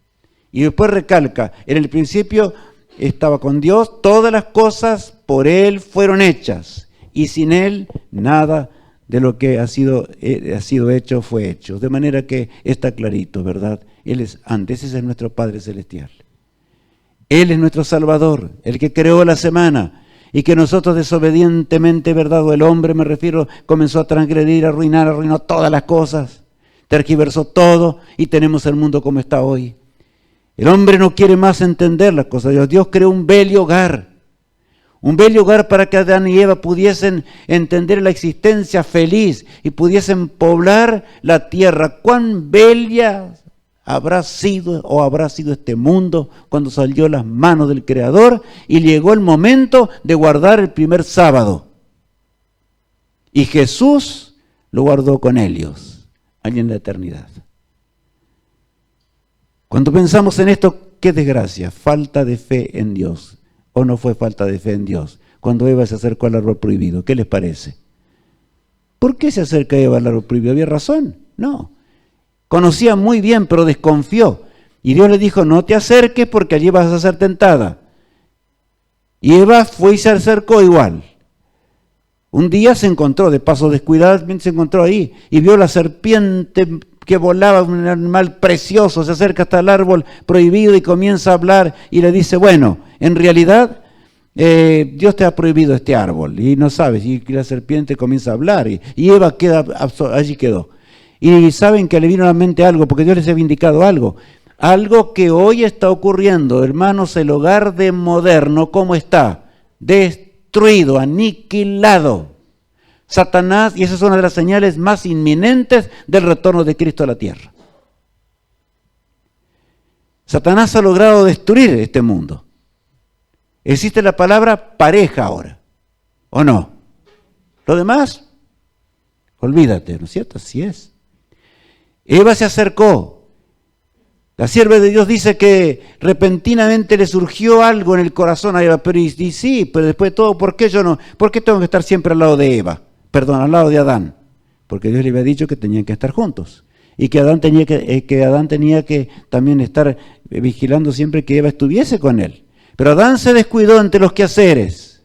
Y después recalca, en el principio estaba con Dios, todas las cosas por Él fueron hechas, y sin Él nada de lo que ha sido hecho fue hecho. De manera que está clarito, ¿verdad? Él es antes, ese es nuestro Padre Celestial. Él es nuestro Salvador, el que creó la semana, y que nosotros desobedientemente, ¿verdad? O el hombre, me refiero, comenzó a transgredir, arruinó todas las cosas, tergiversó todo, y tenemos el mundo como está hoy. El hombre no quiere más entender las cosas de Dios. Dios creó un bello hogar para que Adán y Eva pudiesen entender la existencia feliz y pudiesen poblar la tierra. Cuán bella habrá sido este mundo cuando salió las manos del Creador y llegó el momento de guardar el primer sábado. Y Jesús lo guardó con ellos, allí en la eternidad. Cuando pensamos en esto, qué desgracia, falta de fe en Dios. ¿O no fue falta de fe en Dios? Cuando Eva se acercó al árbol prohibido, ¿qué les parece? ¿Por qué se acerca Eva al árbol prohibido? ¿Había razón? No. Conocía muy bien, pero desconfió. Y Dios le dijo, no te acerques porque allí vas a ser tentada. Y Eva fue y se acercó igual. Un día se encontró, de paso descuidadamente se encontró ahí, y vio la serpiente que volaba, un animal precioso, se acerca hasta el árbol prohibido y comienza a hablar y le dice, bueno, en realidad Dios te ha prohibido este árbol y no sabes, y la serpiente comienza a hablar y Eva allí quedó. Y saben que le vino a la mente algo, porque Dios les había indicado algo que hoy está ocurriendo, hermanos, el hogar de moderno, ¿cómo está? Destruido, aniquilado. Satanás, y esa es una de las señales más inminentes del retorno de Cristo a la tierra. Satanás ha logrado destruir este mundo. Existe la palabra pareja ahora, ¿o no? Lo demás, olvídate, ¿no es cierto? Así es. Eva se acercó. La sierva de Dios dice que repentinamente le surgió algo en el corazón a Eva, pero y sí, pero después de todo, ¿por qué tengo que estar siempre al lado de Eva? Perdón, al lado de Adán, porque Dios le había dicho que tenían que estar juntos y que Adán tenía que también estar vigilando siempre que Eva estuviese con él. Pero Adán se descuidó entre los quehaceres.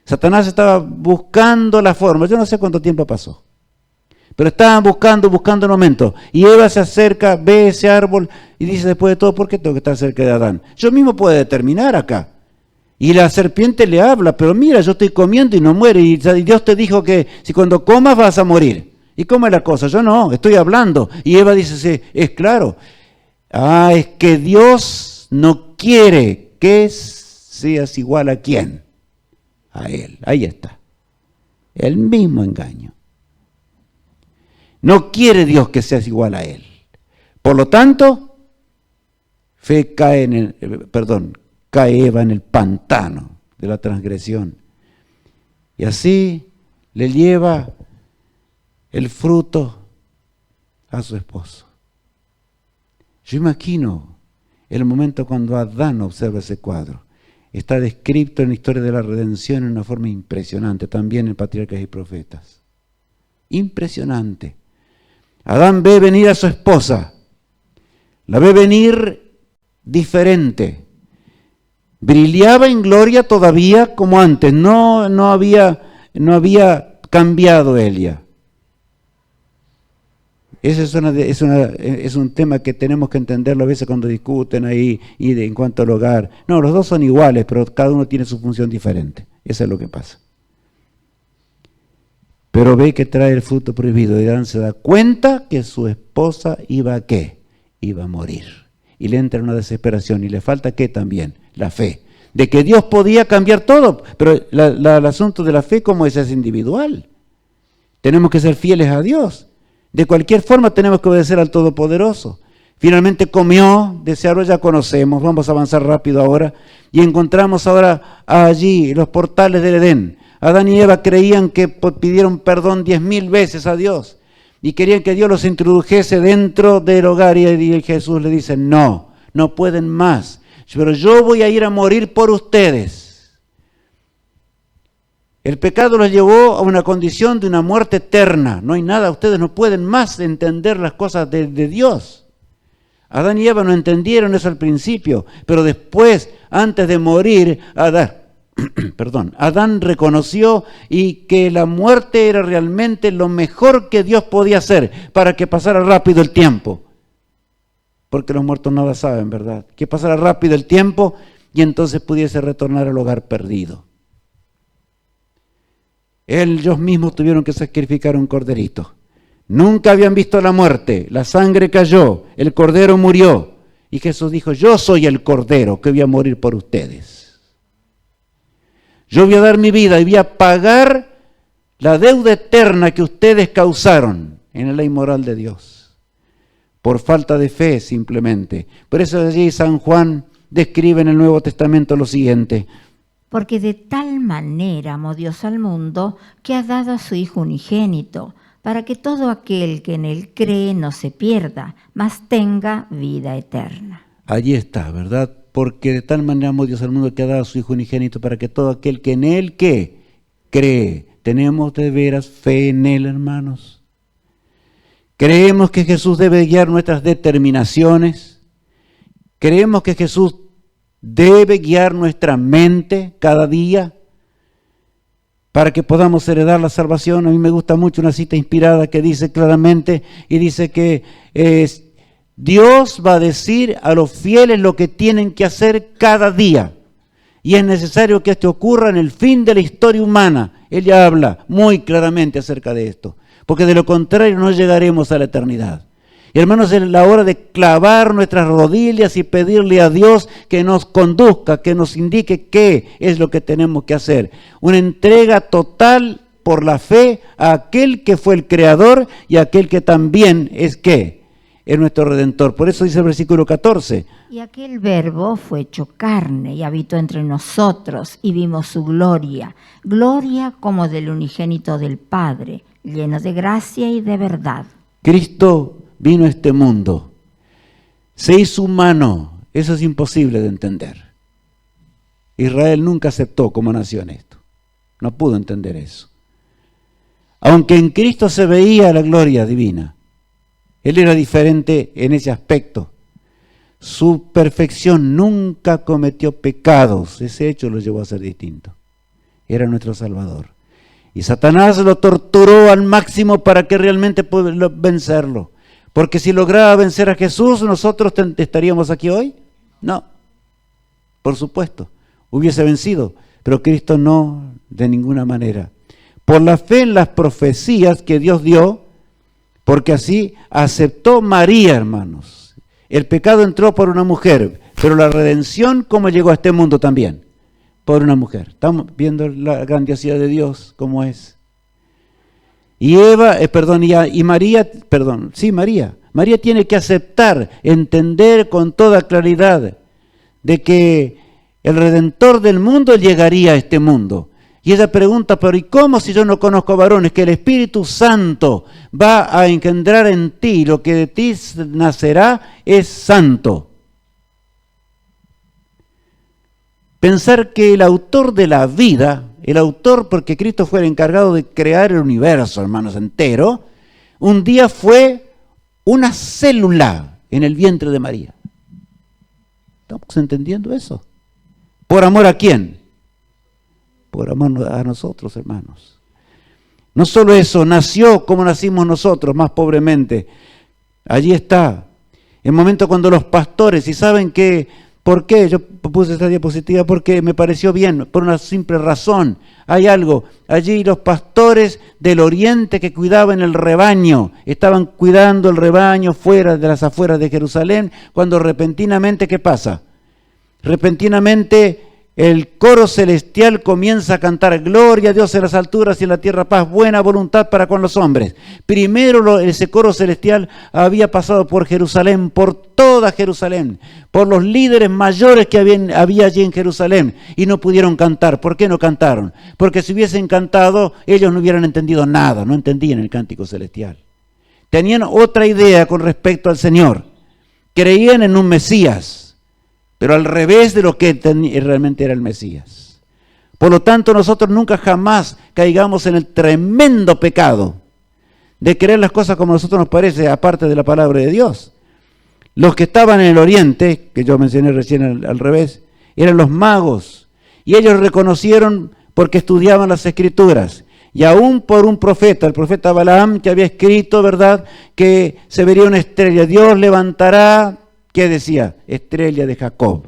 Satanás estaba buscando la forma, yo no sé cuánto tiempo pasó, pero estaban buscando el momento. Y Eva se acerca, ve ese árbol y dice después de todo, ¿por qué tengo que estar cerca de Adán? Yo mismo puedo determinar acá. Y la serpiente le habla, pero mira, yo estoy comiendo y no muere. Y Dios te dijo que si cuando comas vas a morir. ¿Y cómo es la cosa? Yo no, estoy hablando. Y Eva dice, sí, es claro. Es que Dios no quiere que seas igual a quién. A Él. Ahí está. El mismo engaño. No quiere Dios que seas igual a Él. Por lo tanto, cae Eva en el pantano de la transgresión. Y así le lleva el fruto a su esposo. Yo imagino el momento cuando Adán observa ese cuadro. Está descrito en la historia de la redención en una forma impresionante, también en Patriarcas y Profetas. Impresionante. Adán ve venir a su esposa. La ve venir diferente. Brillaba en gloria todavía como antes, no había cambiado ella. Ese es un tema que tenemos que entenderlo a veces cuando discuten ahí en cuanto al hogar. No, los dos son iguales, pero cada uno tiene su función diferente. Eso es lo que pasa. Pero ve que trae el fruto prohibido y Adán se da cuenta que su esposa iba a ¿qué? Iba a morir. Y le entra una desesperación y le falta ¿qué también? La fe. De que Dios podía cambiar todo, pero el asunto de la fe, ¿cómo es individual? Tenemos que ser fieles a Dios. De cualquier forma tenemos que obedecer al Todopoderoso. Finalmente comió, desearlo ya conocemos, vamos a avanzar rápido ahora, y encontramos ahora allí los portales del Edén. Adán y Eva creían que pidieron perdón 10.000 veces a Dios, y querían que Dios los introdujese dentro del hogar, y Jesús le dice, no pueden más, pero yo voy a ir a morir por ustedes. El pecado los llevó a una condición de una muerte eterna. No hay nada, ustedes no pueden más entender las cosas de Dios. Adán y Eva no entendieron eso al principio, pero después, antes de morir, Adán reconoció y que la muerte era realmente lo mejor que Dios podía hacer para que pasara rápido el tiempo. Porque los muertos nada saben, ¿verdad? Que pasara rápido el tiempo y entonces pudiese retornar al hogar perdido. Ellos mismos tuvieron que sacrificar un corderito. Nunca habían visto la muerte, la sangre cayó, el cordero murió. Y Jesús dijo, yo soy el cordero que voy a morir por ustedes. Yo voy a dar mi vida y voy a pagar la deuda eterna que ustedes causaron en la ley moral de Dios. Por falta de fe simplemente. Por eso allí San Juan describe en el Nuevo Testamento lo siguiente. Porque de tal manera amó Dios al mundo que ha dado a su Hijo unigénito, para que todo aquel que en él cree no se pierda, mas tenga vida eterna. Allí está, ¿verdad? Porque de tal manera amó Dios al mundo que ha dado a su Hijo unigénito, para que todo aquel que en él ¿qué? Cree. ¿Tenemos de veras fe en él, hermanos? ¿Creemos que Jesús debe guiar nuestras determinaciones? ¿Creemos que Jesús debe guiar nuestra mente cada día para que podamos heredar la salvación? A mí me gusta mucho una cita inspirada que dice claramente, y dice que Dios va a decir a los fieles lo que tienen que hacer cada día. Y es necesario que esto ocurra en el fin de la historia humana. Él ya habla muy claramente acerca de esto, porque de lo contrario no llegaremos a la eternidad. Y hermanos, es la hora de clavar nuestras rodillas y pedirle a Dios que nos conduzca, que nos indique qué es lo que tenemos que hacer. Una entrega total por la fe a aquel que fue el Creador y a aquel que también es ¿qué? Es nuestro Redentor. Por eso dice el versículo 14. Y aquel Verbo fue hecho carne y habitó entre nosotros y vimos su gloria, gloria como del unigénito del Padre, lleno de gracia y de verdad. Cristo vino a este mundo, se hizo humano. Eso es imposible de entender. Israel nunca aceptó como nación esto, no pudo entender eso. Aunque en Cristo se veía la gloria divina, Él era diferente en ese aspecto. Su perfección, nunca cometió pecados, ese hecho lo llevó a ser distinto. Era nuestro Salvador. Y Satanás lo torturó al máximo para que realmente pudiera vencerlo. Porque si lograba vencer a Jesús, ¿nosotros estaríamos aquí hoy? No, por supuesto, hubiese vencido, pero Cristo no, de ninguna manera. Por la fe en las profecías que Dios dio, porque así aceptó María, hermanos. El pecado entró por una mujer, pero la redención, ¿cómo llegó a este mundo también? Por una mujer. Estamos viendo la grandiosidad de Dios, cómo es. Y María tiene que aceptar, entender con toda claridad de que el Redentor del mundo llegaría a este mundo. Y ella pregunta, pero ¿y cómo si yo no conozco varones? Que el Espíritu Santo va a engendrar en ti, lo que de ti nacerá es santo. Pensar que el autor de la vida, el autor porque Cristo fue el encargado de crear el universo, hermanos, entero, un día fue una célula en el vientre de María. ¿Estamos entendiendo eso? ¿Por amor a quién? Por amor a nosotros, hermanos. No solo eso, nació como nacimos nosotros, más pobremente. Allí está. El momento cuando los pastores, y saben que, ¿por qué? Yo puse esta diapositiva porque me pareció bien, por una simple razón. Hay algo, allí los pastores del oriente que cuidaban el rebaño, estaban cuidando el rebaño fuera de las afueras de Jerusalén, cuando repentinamente, ¿qué pasa? Repentinamente el coro celestial comienza a cantar: gloria a Dios en las alturas y en la tierra paz, buena voluntad para con los hombres. Primero ese coro celestial había pasado por Jerusalén, por toda Jerusalén, por los líderes mayores que había allí en Jerusalén, y no pudieron cantar. ¿Por qué no cantaron? Porque si hubiesen cantado, ellos no hubieran entendido nada, no entendían el cántico celestial. Tenían otra idea con respecto al Señor. Creían en un Mesías, pero al revés de lo que realmente era el Mesías. Por lo tanto, nosotros nunca jamás caigamos en el tremendo pecado de creer las cosas como a nosotros nos parece, aparte de la palabra de Dios. Los que estaban en el oriente, que yo mencioné recién al revés, eran los magos, y ellos reconocieron porque estudiaban las Escrituras. Y aún por un profeta, el profeta Balaam, que había escrito, ¿verdad?, que se vería una estrella. Dios levantará, ¿qué decía? Estrella de Jacob.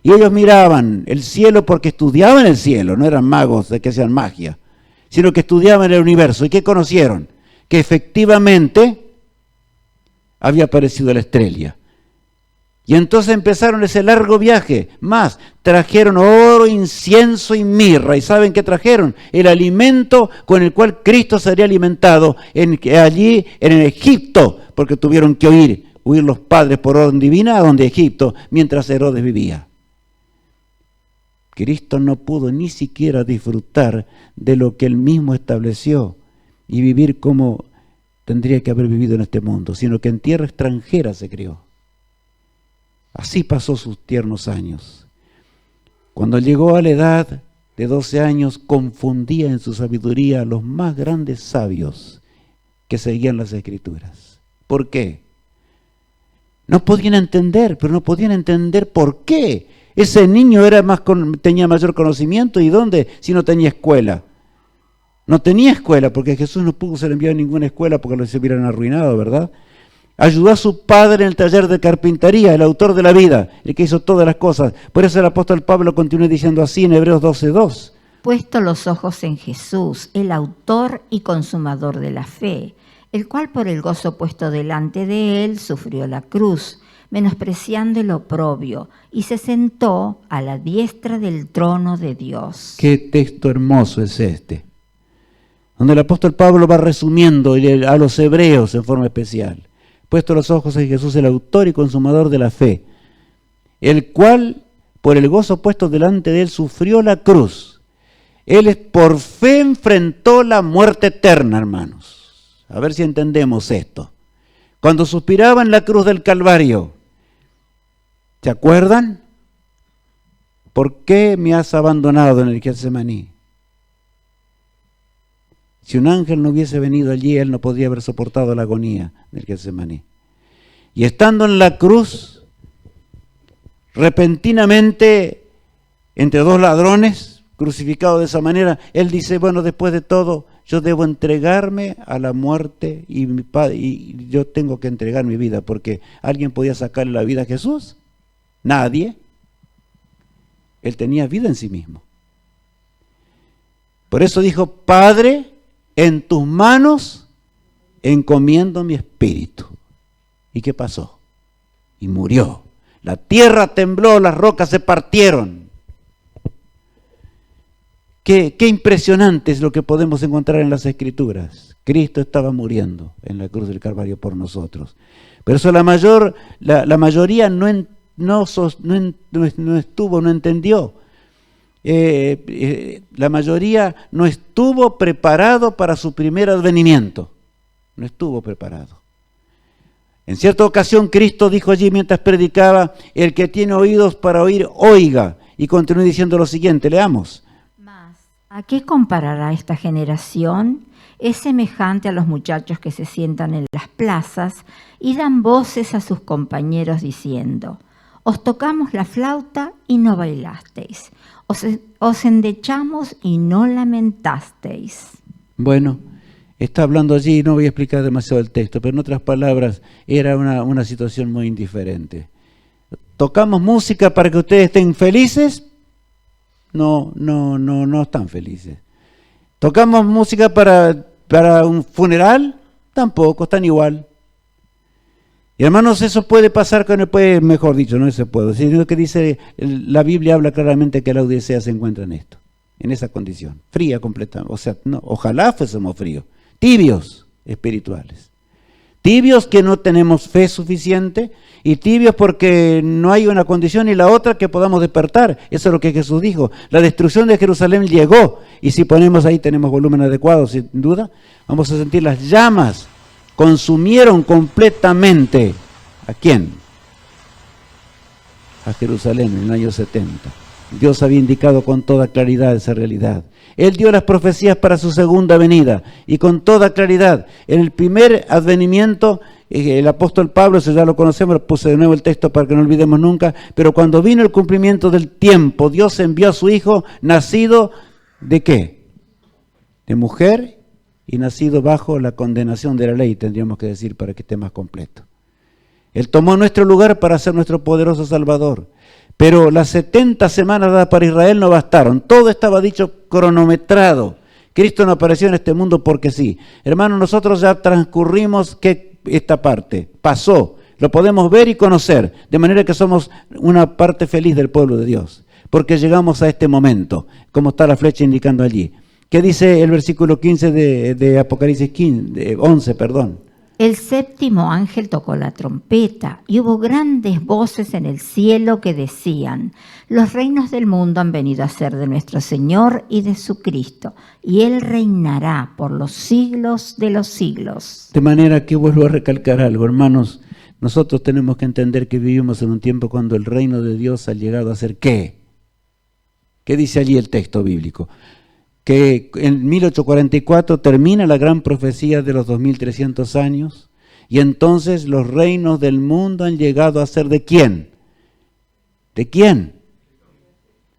Y ellos miraban el cielo porque estudiaban el cielo, no eran magos de que hacían magia, sino que estudiaban el universo. ¿Y qué conocieron? Que efectivamente había aparecido la estrella. Y entonces empezaron ese largo viaje. Más, trajeron oro, incienso y mirra. ¿Y saben qué trajeron? El alimento con el cual Cristo sería alimentado allí en Egipto, porque tuvieron que huir los padres por orden divina a donde Egipto, mientras Herodes vivía. Cristo no pudo ni siquiera disfrutar de lo que él mismo estableció y vivir como tendría que haber vivido en este mundo, sino que en tierra extranjera se crió. Así pasó sus tiernos años. Cuando llegó a la edad de 12 años, confundía en su sabiduría a los más grandes sabios que seguían las Escrituras. ¿Por qué? No podían entender, pero no podían entender por qué. Ese niño tenía mayor conocimiento. ¿Y dónde? Si no tenía escuela. No tenía escuela, porque Jesús no pudo ser enviado a ninguna escuela porque los hubieran arruinado, ¿verdad? Ayudó a su padre en el taller de carpintería, el autor de la vida, el que hizo todas las cosas. Por eso el apóstol Pablo continúa diciendo así en Hebreos 12:2. Puesto los ojos en Jesús, el autor y consumador de la fe, el cual por el gozo puesto delante de él sufrió la cruz, menospreciando el oprobio, y se sentó a la diestra del trono de Dios. Qué texto hermoso es este, donde el apóstol Pablo va resumiendo a los hebreos en forma especial. Puesto los ojos en Jesús, el autor y consumador de la fe, el cual por el gozo puesto delante de él sufrió la cruz. Él por fe enfrentó la muerte eterna, hermanos. A ver si entendemos esto. Cuando suspiraba en la cruz del Calvario, ¿se acuerdan? ¿Por qué me has abandonado en el Getsemaní? Si un ángel no hubiese venido allí, él no podría haber soportado la agonía del Getsemaní. Y estando en la cruz, repentinamente, entre dos ladrones, crucificado de esa manera, él dice, bueno, después de todo, yo debo entregarme a la muerte y yo tengo que entregar mi vida, porque ¿alguien podía sacarle la vida a Jesús? Nadie. Él tenía vida en sí mismo. Por eso dijo, Padre, en tus manos encomiendo mi espíritu. ¿Y qué pasó? Y murió. La tierra tembló, las rocas se partieron. Qué impresionante es lo que podemos encontrar en las Escrituras. Cristo estaba muriendo en la cruz del Calvario por nosotros. Pero eso la mayoría no entendió. La mayoría no estuvo preparado para su primer advenimiento. No estuvo preparado. En cierta ocasión Cristo dijo allí mientras predicaba, el que tiene oídos para oír, oiga. Y continuó diciendo lo siguiente, leamos. Mas, ¿a qué comparará esta generación? Es semejante a los muchachos que se sientan en las plazas y dan voces a sus compañeros diciendo, os tocamos la flauta y no bailasteis, os endechamos y no lamentasteis. Bueno, Está hablando allí, no voy a explicar demasiado el texto, pero en otras palabras, era una situación muy indiferente. ¿Tocamos música para que ustedes estén felices? No están felices. ¿Tocamos música para un funeral? Tampoco, están igual. Y hermanos, eso puede pasar con mejor dicho, no se puede, sino que dice, la Biblia habla claramente que la Odisea se encuentra en esa condición, fría completamente. O sea, no, ojalá fuésemos fríos, tibios espirituales. Tibios que no tenemos fe suficiente y tibios porque no hay una condición y la otra que podamos despertar. Eso es lo que Jesús dijo. La destrucción de Jerusalén llegó y si ponemos ahí tenemos volumen adecuado, sin duda, vamos a sentir las llamas. Consumieron completamente, ¿a quién? A Jerusalén en el año 70. Dios había indicado con toda claridad esa realidad. Él dio las profecías para su segunda venida y con toda claridad. En el primer advenimiento, el apóstol Pablo, eso ya lo conocemos, puse de nuevo el texto para que no olvidemos nunca, pero cuando vino el cumplimiento del tiempo, Dios envió a su Hijo nacido ¿de qué? De mujer y nacido bajo la condenación de la ley, tendríamos que decir para que esté más completo. Él tomó nuestro lugar para ser nuestro poderoso Salvador. Pero las 70 semanas dadas para Israel no bastaron. Todo estaba dicho cronometrado. Cristo no apareció en este mundo porque sí. Hermanos, nosotros ya transcurrimos esta parte. Pasó. Lo podemos ver y conocer. De manera que somos una parte feliz del pueblo de Dios. Porque llegamos a este momento, como está la flecha indicando allí. ¿Qué dice el versículo 15 de Apocalipsis 11? El séptimo ángel tocó la trompeta y hubo grandes voces en el cielo que decían: los reinos del mundo han venido a ser de nuestro Señor y de su Cristo, y Él reinará por los siglos de los siglos. De manera que vuelvo a recalcar algo, hermanos. Nosotros tenemos que entender que vivimos en un tiempo cuando el reino de Dios ha llegado a ser ¿qué? ¿Qué dice allí el texto bíblico? Que en 1844 termina la gran profecía de los 2300 años y entonces los reinos del mundo han llegado a ser ¿de quién? ¿De quién?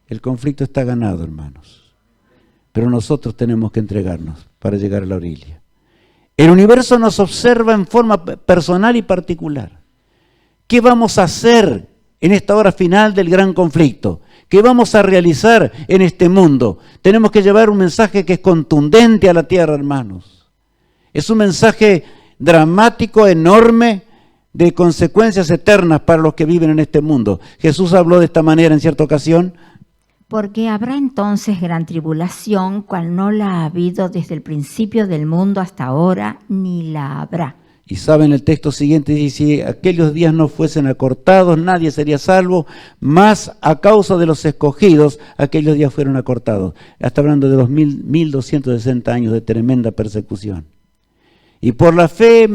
El conflicto está ganado, hermanos. Pero nosotros tenemos que entregarnos para llegar a la orilla. El universo nos observa en forma personal y particular. ¿Qué vamos a hacer en esta hora final del gran conflicto? ¿Qué vamos a realizar en este mundo? Tenemos que llevar un mensaje que es contundente a la tierra, hermanos. Es un mensaje dramático, enorme, de consecuencias eternas para los que viven en este mundo. Jesús habló de esta manera en cierta ocasión. Porque habrá entonces gran tribulación, cual no la ha habido desde el principio del mundo hasta ahora, ni la habrá. Y saben el texto siguiente, dice, si aquellos días no fuesen acortados, nadie sería salvo, mas a causa de los escogidos, aquellos días fueron acortados. Está hablando de los 1260 años de tremenda persecución. Y por la fe,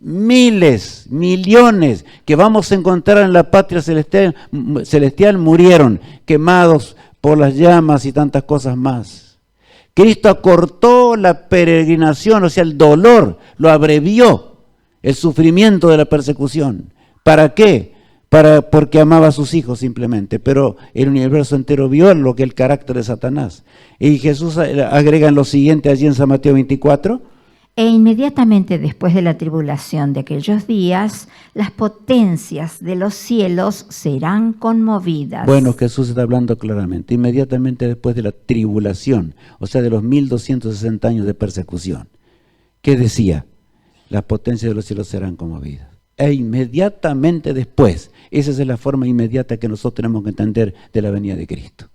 miles, millones que vamos a encontrar en la patria celestial murieron, quemados por las llamas y tantas cosas más. Cristo acortó la peregrinación, o sea, el dolor, lo abrevió. El sufrimiento de la persecución. ¿Para qué? Porque amaba a sus hijos simplemente, pero el universo entero vio lo que es el carácter de Satanás. Y Jesús agrega en lo siguiente allí en San Mateo 24. E inmediatamente después de la tribulación de aquellos días, las potencias de los cielos serán conmovidas. Bueno, Jesús está hablando claramente. Inmediatamente después de la tribulación, o sea, de los 1260 años de persecución. ¿Qué decía? Las potencias de los cielos serán conmovidas. E inmediatamente después, esa es la forma inmediata que nosotros tenemos que entender de la venida de Cristo.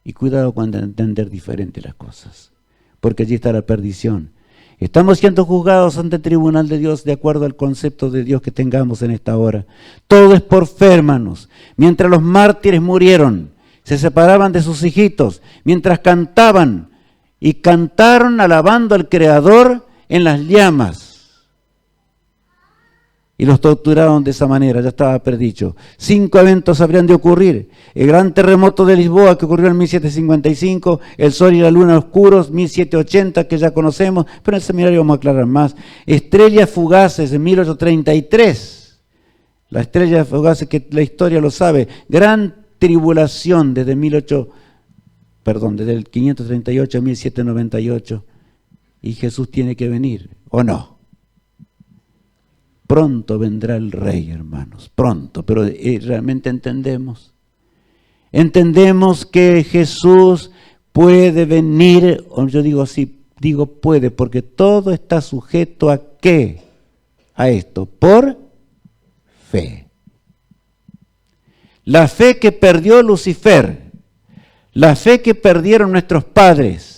Y cuidado cuando entender diferente las cosas, porque allí está la perdición. Estamos siendo juzgados ante el tribunal de Dios de acuerdo al concepto de Dios que tengamos en esta hora. Todo es por fe, hermanos. Mientras los mártires murieron, se separaban de sus hijitos, mientras cantaban y cantaron alabando al Creador en las llamas. Y los torturaron de esa manera, ya estaba predicho. 5 eventos habrían de ocurrir. El gran terremoto de Lisboa que ocurrió en 1755, el sol y la luna oscuros, 1780, que ya conocemos, pero en el seminario vamos a aclarar más. Estrellas fugaces en 1833. La estrella fugaces que la historia lo sabe. Gran tribulación desde el 538 a 1798. y Jesús tiene que venir, ¿o no? Pronto vendrá el Rey, hermanos, pronto, pero realmente entendemos. Entendemos que Jesús puede venir, o yo digo así, digo puede, porque todo está sujeto a ¿qué? A esto, por fe. La fe que perdió Lucifer, la fe que perdieron nuestros padres,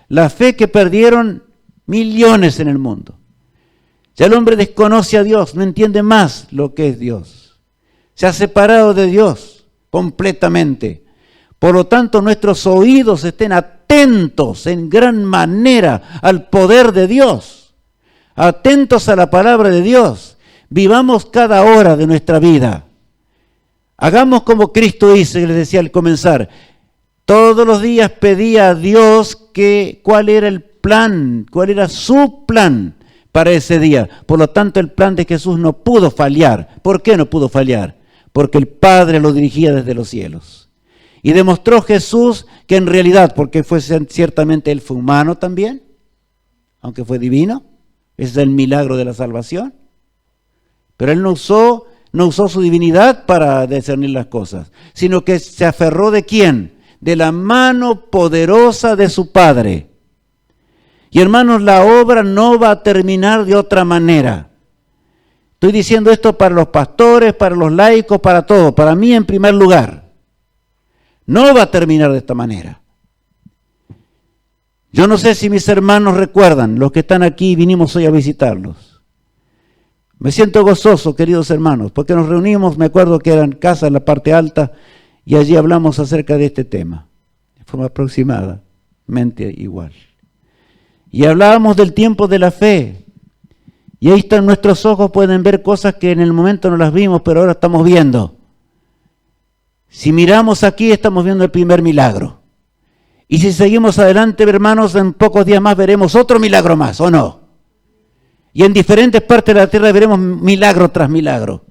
la fe que perdieron millones en el mundo. Ya el hombre desconoce a Dios, no entiende más lo que es Dios. Se ha separado de Dios completamente. Por lo tanto, nuestros oídos estén atentos en gran manera al poder de Dios, atentos a la palabra de Dios. Vivamos cada hora de nuestra vida. Hagamos como Cristo hizo, y les decía al comenzar. Todos los días pedía a Dios cuál era el plan, cuál era su plan para ese día. Por lo tanto, el plan de Jesús no pudo fallar. ¿Por qué no pudo fallar? Porque el Padre lo dirigía desde los cielos. Y demostró Jesús que en realidad, porque ciertamente Él fue humano también, aunque fue divino, ese es el milagro de la salvación. Pero Él no usó su divinidad para discernir las cosas, sino que se aferró ¿de quién? De la mano poderosa de su Padre. Y hermanos, la obra no va a terminar de otra manera. Estoy diciendo esto para los pastores, para los laicos, para todos, para mí en primer lugar. No va a terminar de esta manera. Yo no sé si mis hermanos recuerdan, los que están aquí, vinimos hoy a visitarlos. Me siento gozoso, queridos hermanos, porque nos reunimos, me acuerdo que eran casas en la parte alta, y allí hablamos acerca de este tema, de forma aproximadamente igual. Y hablábamos del tiempo de la fe, y ahí están nuestros ojos, pueden ver cosas que en el momento no las vimos, pero ahora estamos viendo. Si miramos aquí, estamos viendo el primer milagro. Y si seguimos adelante, hermanos, en pocos días más veremos otro milagro más, ¿o no? Y en diferentes partes de la tierra veremos milagro tras milagro.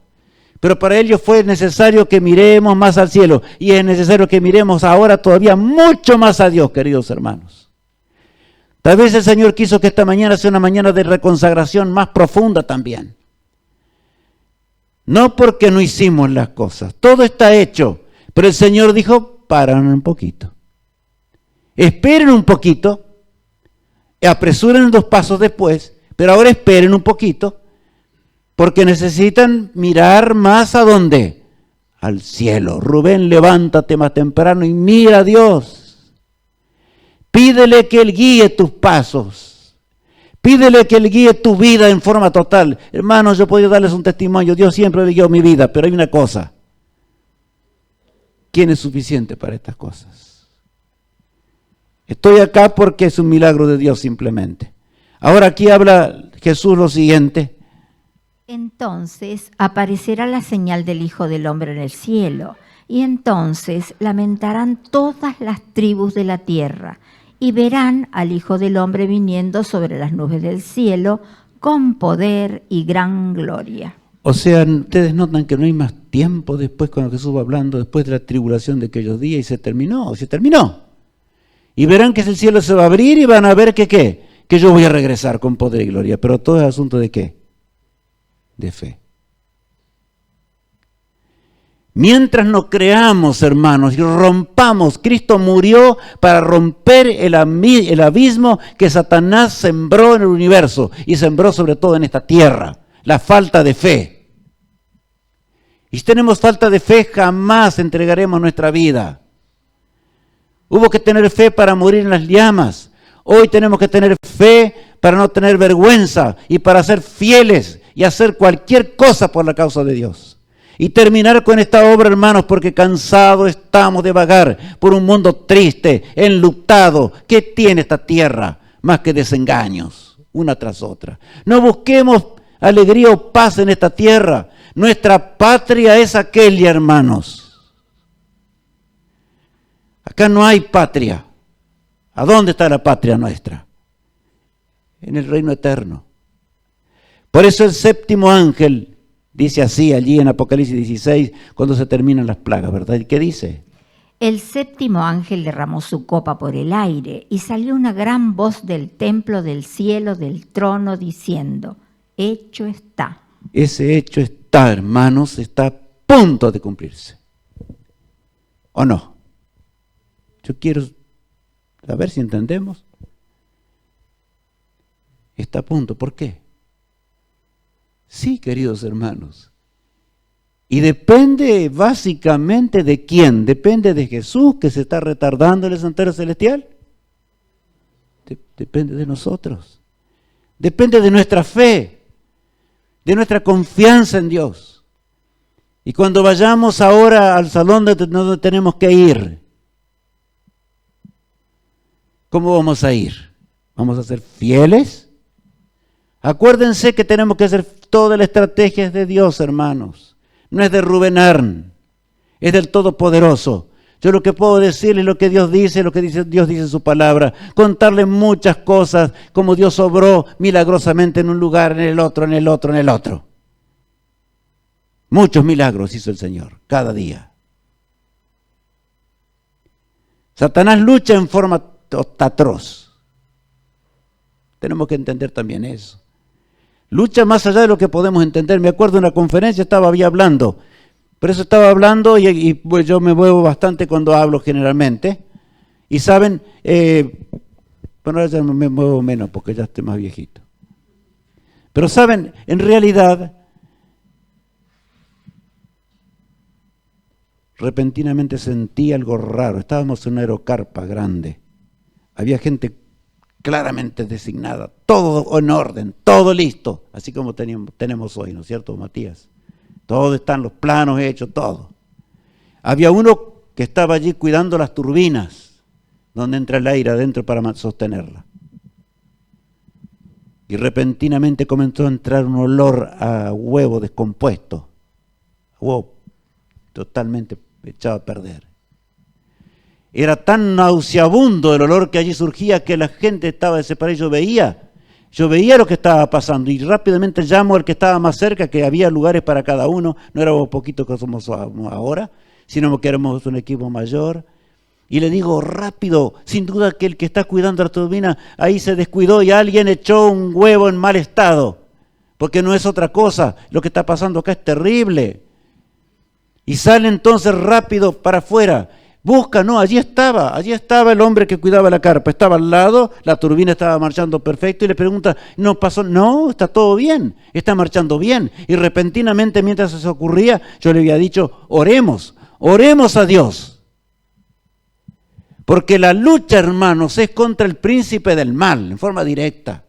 Pero para ello fue necesario que miremos más al cielo. Y es necesario que miremos ahora todavía mucho más a Dios, queridos hermanos. Tal vez el Señor quiso que esta mañana sea una mañana de reconsagración más profunda también. No porque no hicimos las cosas, todo está hecho. Pero el Señor dijo, paran un poquito. Esperen un poquito, apresuren 2 pasos después, pero ahora esperen un poquito, porque necesitan mirar más ¿a dónde? Al cielo. Rubén, levántate más temprano y mira a Dios. Pídele que Él guíe tus pasos. Pídele que Él guíe tu vida en forma total. Hermanos, yo puedo darles un testimonio. Dios siempre le guió mi vida, pero hay una cosa. ¿Quién es suficiente para estas cosas? Estoy acá porque es un milagro de Dios simplemente. Ahora aquí habla Jesús lo siguiente. Entonces aparecerá la señal del Hijo del Hombre en el cielo, y entonces lamentarán todas las tribus de la tierra, y verán al Hijo del Hombre viniendo sobre las nubes del cielo, con poder y gran gloria. O sea, ustedes notan que no hay más tiempo después cuando Jesús va hablando, después de la tribulación de aquellos días, y se terminó. Y verán que el cielo se va a abrir y van a ver que ¿qué? Que yo voy a regresar con poder y gloria. Pero todo es asunto de ¿qué? De fe. Mientras no creamos, hermanos, y rompamos, Cristo murió para romper el abismo que Satanás sembró en el universo y sembró sobre todo en esta tierra, la falta de fe. Y si tenemos falta de fe, jamás entregaremos nuestra vida. Hubo que tener fe para morir en las llamas. Hoy tenemos que tener fe para no tener vergüenza y para ser fieles y hacer cualquier cosa por la causa de Dios. Y terminar con esta obra, hermanos, porque cansados estamos de vagar por un mundo triste, enlutado. ¿Qué tiene esta tierra más que desengaños, una tras otra? No busquemos alegría o paz en esta tierra. Nuestra patria es aquella, hermanos. Acá no hay patria. ¿A dónde está la patria nuestra? En el reino eterno. Por eso el 7º ángel dice así allí en Apocalipsis 16, cuando se terminan las plagas, ¿verdad? ¿Y qué dice? El séptimo ángel derramó su copa por el aire y salió una gran voz del templo del cielo del trono diciendo: hecho está. Ese hecho está, hermanos, está a punto de cumplirse. ¿O no? Yo quiero saber si entendemos. Está a punto. ¿Por qué? Sí, queridos hermanos. Y depende básicamente de quién. Depende de Jesús, que se está retardando el santuario celestial. Depende de nosotros. Depende de nuestra fe, de nuestra confianza en Dios. Y cuando vayamos ahora al salón donde tenemos que ir, ¿cómo vamos a ir? ¿Vamos a ser fieles? Acuérdense que tenemos que hacer toda la estrategia de Dios, hermanos. No es de Rubén Arn, es del Todopoderoso. Yo lo que puedo decirle, lo que Dios dice Dios dice en su palabra. Contarle muchas cosas, como Dios obró milagrosamente en un lugar, en el otro, en el otro, en el otro. Muchos milagros hizo el Señor, cada día. Satanás lucha en forma atroz. Tenemos que entender también eso. Lucha más allá de lo que podemos entender. Me acuerdo en una conferencia había hablando. Por eso estaba hablando y pues yo me muevo bastante cuando hablo generalmente. Y saben, bueno, ahora ya me muevo menos porque ya estoy más viejito. Pero saben, en realidad, repentinamente sentí algo raro. Estábamos en una aerocarpa grande. Había gente claramente designada, todo en orden, todo listo, así como tenemos hoy, ¿no es cierto, Matías? Todos están los planos hechos, todo. Había uno que estaba allí cuidando las turbinas, donde entra el aire adentro para sostenerla. Y repentinamente comenzó a entrar un olor a huevo descompuesto, huevo totalmente echado a perder. Era tan nauseabundo el olor que allí surgía que la gente estaba desesperada. Yo veía lo que estaba pasando y rápidamente llamo al que estaba más cerca, que había lugares para cada uno. No éramos poquitos que somos ahora, sino que éramos un equipo mayor. Y le digo, rápido, sin duda que el que está cuidando la turbina ahí se descuidó y alguien echó un huevo en mal estado. Porque no es otra cosa, lo que está pasando acá es terrible. Y sale entonces rápido para afuera. Busca, no, allí estaba el hombre que cuidaba la carpa, estaba al lado, la turbina estaba marchando perfecto y le pregunta, ¿no pasó? No, está todo bien, está marchando bien. Y repentinamente mientras eso ocurría, yo le había dicho, oremos a Dios. Porque la lucha, hermanos, es contra el príncipe del mal, en forma directa.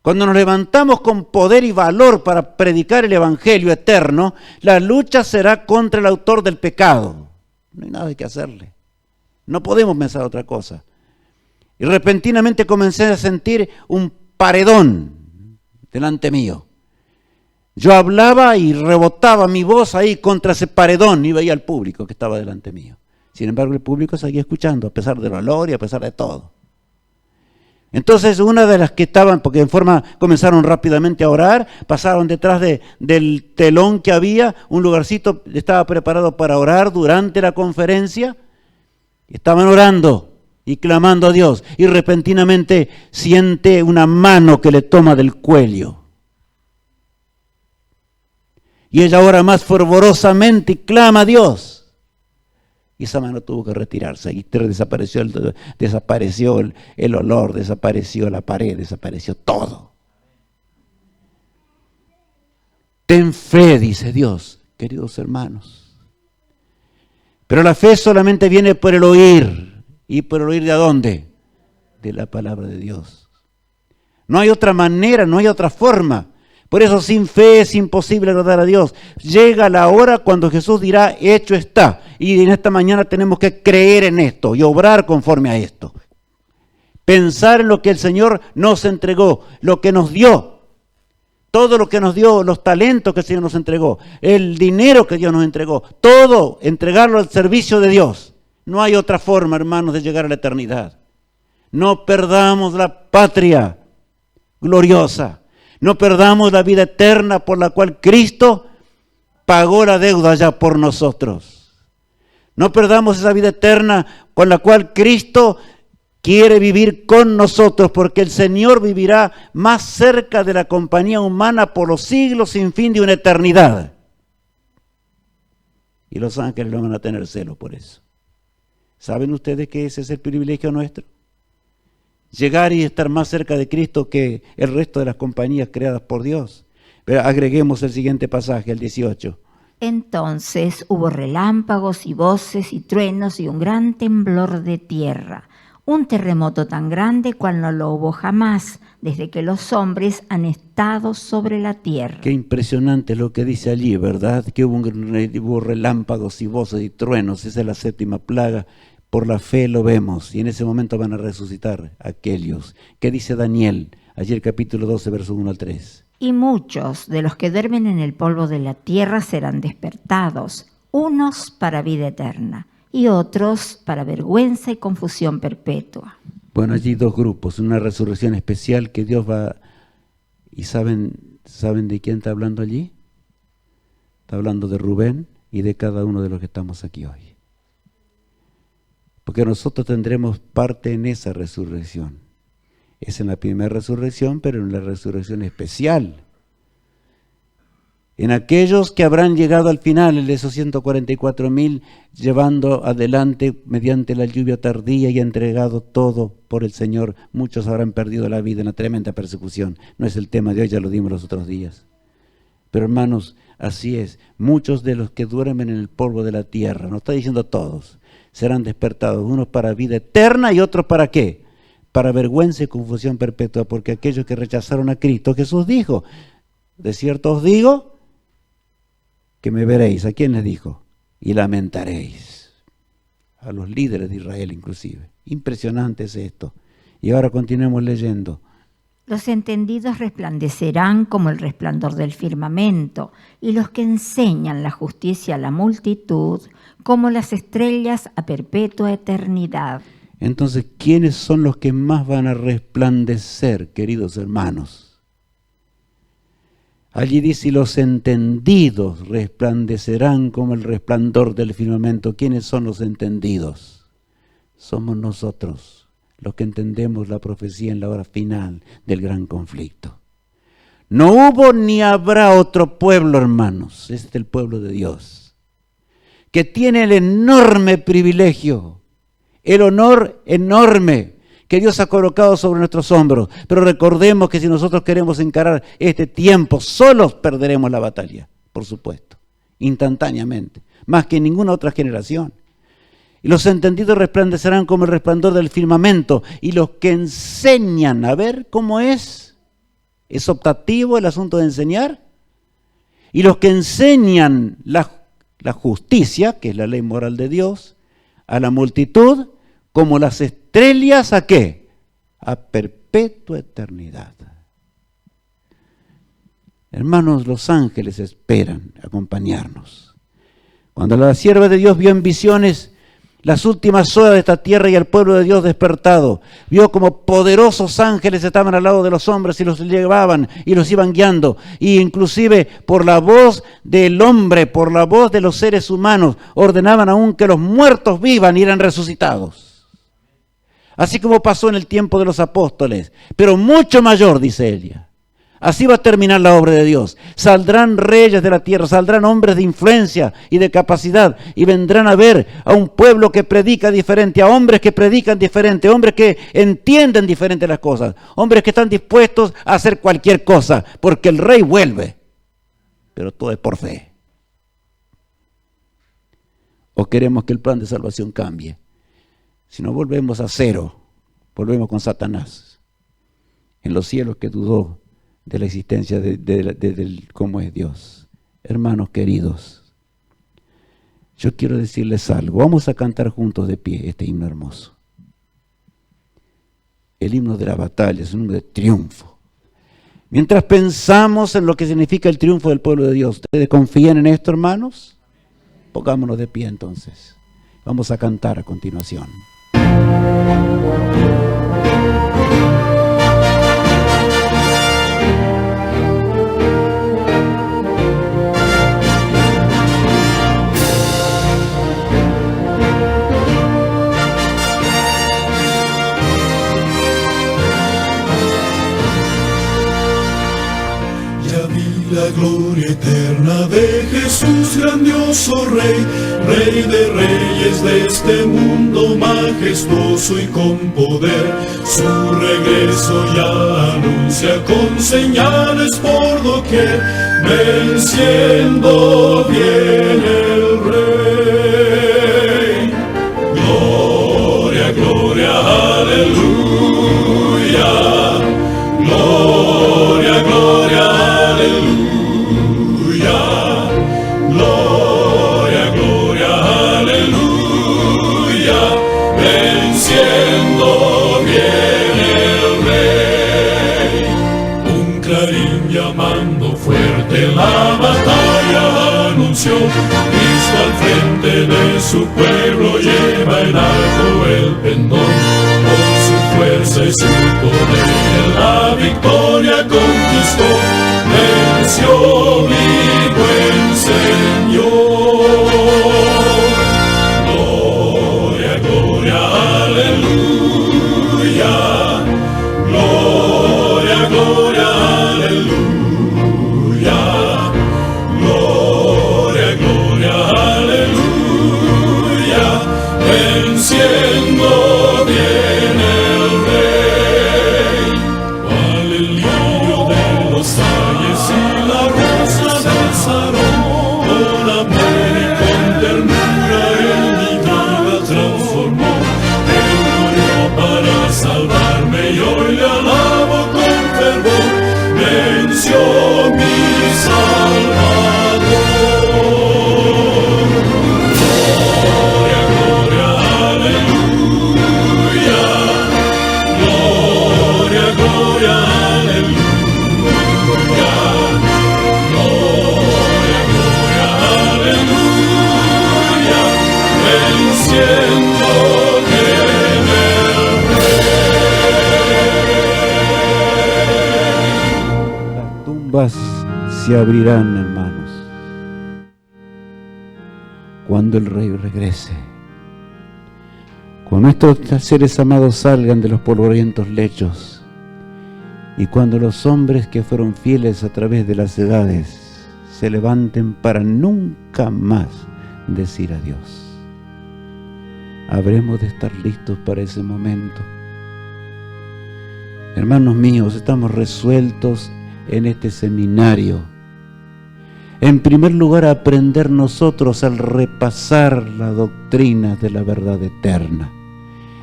Cuando nos levantamos con poder y valor para predicar el evangelio eterno, la lucha será contra el autor del pecado. No hay nada que hacerle. No podemos pensar otra cosa. Y repentinamente comencé a sentir un paredón delante mío. Yo hablaba y rebotaba mi voz ahí contra ese paredón y veía al público que estaba delante mío. Sin embargo, el público seguía escuchando, a pesar del olor y a pesar de todo. Entonces, una de las que estaban, porque comenzaron rápidamente a orar, pasaron detrás del telón que había, un lugarcito estaba preparado para orar durante la conferencia. Estaban orando y clamando a Dios, y repentinamente siente una mano que le toma del cuello. Y ella ora más fervorosamente y clama a Dios. Y esa mano tuvo que retirarse y desapareció el olor, desapareció la pared, desapareció todo. Ten fe, dice Dios, queridos hermanos. Pero la fe solamente viene por el oír. ¿Y por el oír de dónde? De la palabra de Dios. No hay otra manera, no hay otra forma. Por eso sin fe es imposible agradar a Dios. Llega la hora cuando Jesús dirá, hecho está. Y en esta mañana tenemos que creer en esto y obrar conforme a esto. Pensar en lo que el Señor nos entregó, lo que nos dio. Todo lo que nos dio, los talentos que el Señor nos entregó, el dinero que Dios nos entregó. Todo, entregarlo al servicio de Dios. No hay otra forma, hermanos, de llegar a la eternidad. No perdamos la patria gloriosa. No perdamos la vida eterna por la cual Cristo pagó la deuda ya por nosotros. No perdamos esa vida eterna con la cual Cristo quiere vivir con nosotros, porque el Señor vivirá más cerca de la compañía humana por los siglos sin fin de una eternidad. Y los ángeles no van a tener celo por eso. ¿Saben ustedes que ese es el privilegio nuestro? Llegar y estar más cerca de Cristo que el resto de las compañías creadas por Dios. Pero agreguemos el siguiente pasaje, el 18. Entonces hubo relámpagos y voces y truenos y un gran temblor de tierra, un terremoto tan grande cual no lo hubo jamás, desde que los hombres han estado sobre la tierra. Qué impresionante lo que dice allí, ¿verdad? Que hubo relámpagos y voces y truenos, esa es la séptima plaga. Por la fe lo vemos, y en ese momento van a resucitar aquellos. ¿Qué dice Daniel? Allí el capítulo 12, versos 1 al 3. Y muchos de los que duermen en el polvo de la tierra serán despertados, unos para vida eterna y otros para vergüenza y confusión perpetua. Bueno, allí dos grupos, una resurrección especial que Dios va... ¿Y saben de quién está hablando allí? Está hablando de Rubén y de cada uno de los que estamos aquí hoy. Porque nosotros tendremos parte en esa resurrección. Es en la primera resurrección, pero en la resurrección especial. En aquellos que habrán llegado al final, de esos 144,000, llevando adelante mediante la lluvia tardía y entregado todo por el Señor, muchos habrán perdido la vida en una tremenda persecución. No es el tema de hoy, ya lo dimos los otros días. Pero hermanos, así es. Muchos de los que duermen en el polvo de la tierra, no está diciendo todos, serán despertados, unos para vida eterna y otros para ¿qué? Para vergüenza y confusión perpetua, porque aquellos que rechazaron a Cristo, Jesús dijo, de cierto os digo, que me veréis. ¿A quién les dijo? Y lamentaréis. A los líderes de Israel inclusive. Impresionante es esto. Y ahora continuemos leyendo. Los entendidos resplandecerán como el resplandor del firmamento, y los que enseñan la justicia a la multitud, como las estrellas a perpetua eternidad. Entonces, ¿quiénes son los que más van a resplandecer, queridos hermanos? Allí dice, y los entendidos resplandecerán como el resplandor del firmamento. ¿Quiénes son los entendidos? Somos nosotros, los que entendemos la profecía en la hora final del gran conflicto. No hubo ni habrá otro pueblo, hermanos, este es el pueblo de Dios, que tiene el enorme privilegio, el honor enorme que Dios ha colocado sobre nuestros hombros. Pero recordemos que si nosotros queremos encarar este tiempo, solos perderemos la batalla, por supuesto, instantáneamente, más que en ninguna otra generación. Y los entendidos resplandecerán como el resplandor del firmamento, y los que enseñan, a ver cómo es optativo el asunto de enseñar, y los que enseñan la justicia, que es la ley moral de Dios, a la multitud, como las estrellas, ¿a qué? A perpetua eternidad. Hermanos, los ángeles esperan acompañarnos. Cuando la sierva de Dios vio en visiones las últimas horas de esta tierra y el pueblo de Dios despertado, vio como poderosos ángeles estaban al lado de los hombres y los llevaban y los iban guiando, y inclusive por la voz del hombre, por la voz de los seres humanos, ordenaban aún que los muertos vivan y eran resucitados. Así como pasó en el tiempo de los apóstoles, pero mucho mayor, dice ella. Así va a terminar la obra de Dios. Saldrán reyes de la tierra, saldrán hombres de influencia y de capacidad, y vendrán a ver a un pueblo que predica diferente, a hombres que predican diferente, hombres que entienden diferente las cosas, hombres que están dispuestos a hacer cualquier cosa, porque el rey vuelve. Pero todo es por fe. ¿O queremos que el plan de salvación cambie? Si no, volvemos a cero, volvemos con Satanás en los cielos, que dudó de la existencia de cómo es Dios. Hermanos queridos, yo quiero decirles algo. Vamos a cantar juntos de pie este himno hermoso. El himno de la batalla es un himno de triunfo. Mientras pensamos en lo que significa el triunfo del pueblo de Dios, ¿ustedes confían en esto, hermanos? Pongámonos de pie entonces. Vamos a cantar a continuación. La gloria eterna de Jesús, grandioso Rey, Rey de reyes de este mundo majestuoso y con poder. Su regreso ya anuncia con señales por doquier, venciendo viene el Rey. Gloria, gloria, aleluya. Gloria, gloria, aleluya. Gloria, gloria, aleluya. Venciendo viene el Rey. Un clarín llamando fuerte la batalla anunció. Cristo al frente de su pueblo lleva en alto el pendón. Con su fuerza y su poder la victoria conquistó. Venció mi buen Señor. Gloria, gloria, aleluya. Gloria, gloria, aleluya. Gloria, gloria, aleluya. Venciendo viene el Rey. Cual el lirio de los valles y la rosa del Sarón, con amor y con ternura en mi vida transformó. Él murió para salvarme y hoy le alabo con fervor. Venció mi Salvador. Gloria, gloria, aleluya. Gloria, gloria, aleluya. Gloria, gloria, aleluya. Venciendo viene el Rey. Las tumbas se abrirán, hermanos, cuando el Rey regrese. Cuando estos seres amados salgan de los polvorientos lechos y cuando los hombres que fueron fieles a través de las edades se levanten para nunca más decir adiós. Habremos de estar listos para ese momento. Hermanos míos, estamos resueltos en este seminario. En primer lugar, a aprender nosotros al repasar la doctrina de la verdad eterna.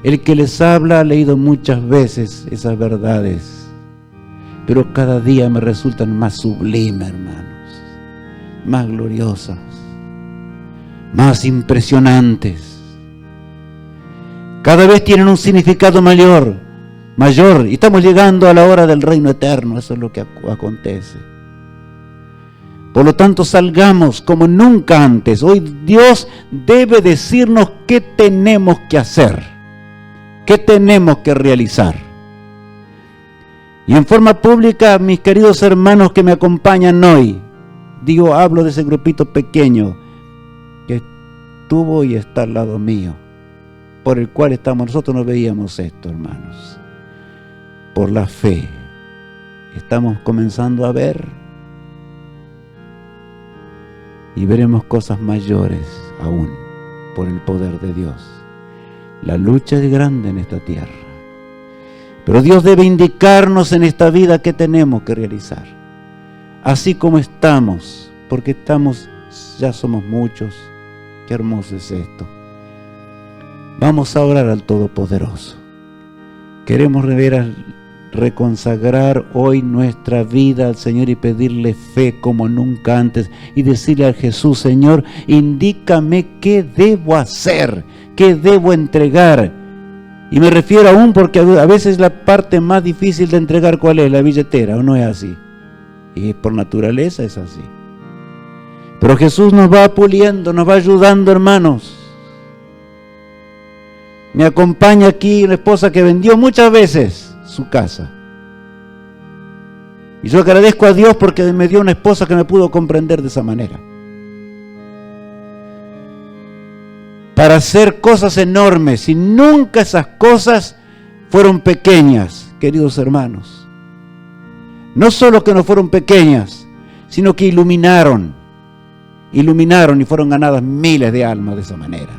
El que les habla ha leído muchas veces esas verdades, pero cada día me resultan más sublimes, hermanos, más gloriosas, más impresionantes. Cada vez tienen un significado mayor, y estamos llegando a la hora del reino eterno. Eso es lo que acontece. Por lo tanto, salgamos como nunca antes. Hoy Dios debe decirnos qué tenemos que hacer, qué tenemos que realizar. Y en forma pública, mis queridos hermanos que me acompañan hoy, hablo de ese grupito pequeño que estuvo y está al lado mío, por el cual nosotros no veíamos esto, hermanos. Por la fe estamos comenzando a ver y veremos cosas mayores aún por el poder de Dios. La lucha es grande en esta tierra, pero Dios debe indicarnos en esta vida qué tenemos que realizar, así como estamos, porque ya somos muchos. Qué hermoso es esto. Vamos a orar al Todopoderoso. Queremos reconsagrar hoy nuestra vida al Señor y pedirle fe como nunca antes y decirle a Jesús: Señor, indícame qué debo hacer, qué debo entregar. Y me refiero aún porque a veces la parte más difícil de entregar, ¿cuál es? La billetera, ¿o no es así? Y por naturaleza es así. Pero Jesús nos va puliendo, nos va ayudando, hermanos. Me acompaña aquí una esposa que vendió muchas veces su casa. Y yo agradezco a Dios porque me dio una esposa que me pudo comprender de esa manera. Para hacer cosas enormes, y nunca esas cosas fueron pequeñas, queridos hermanos. No solo que no fueron pequeñas, sino que iluminaron y fueron ganadas miles de almas de esa manera.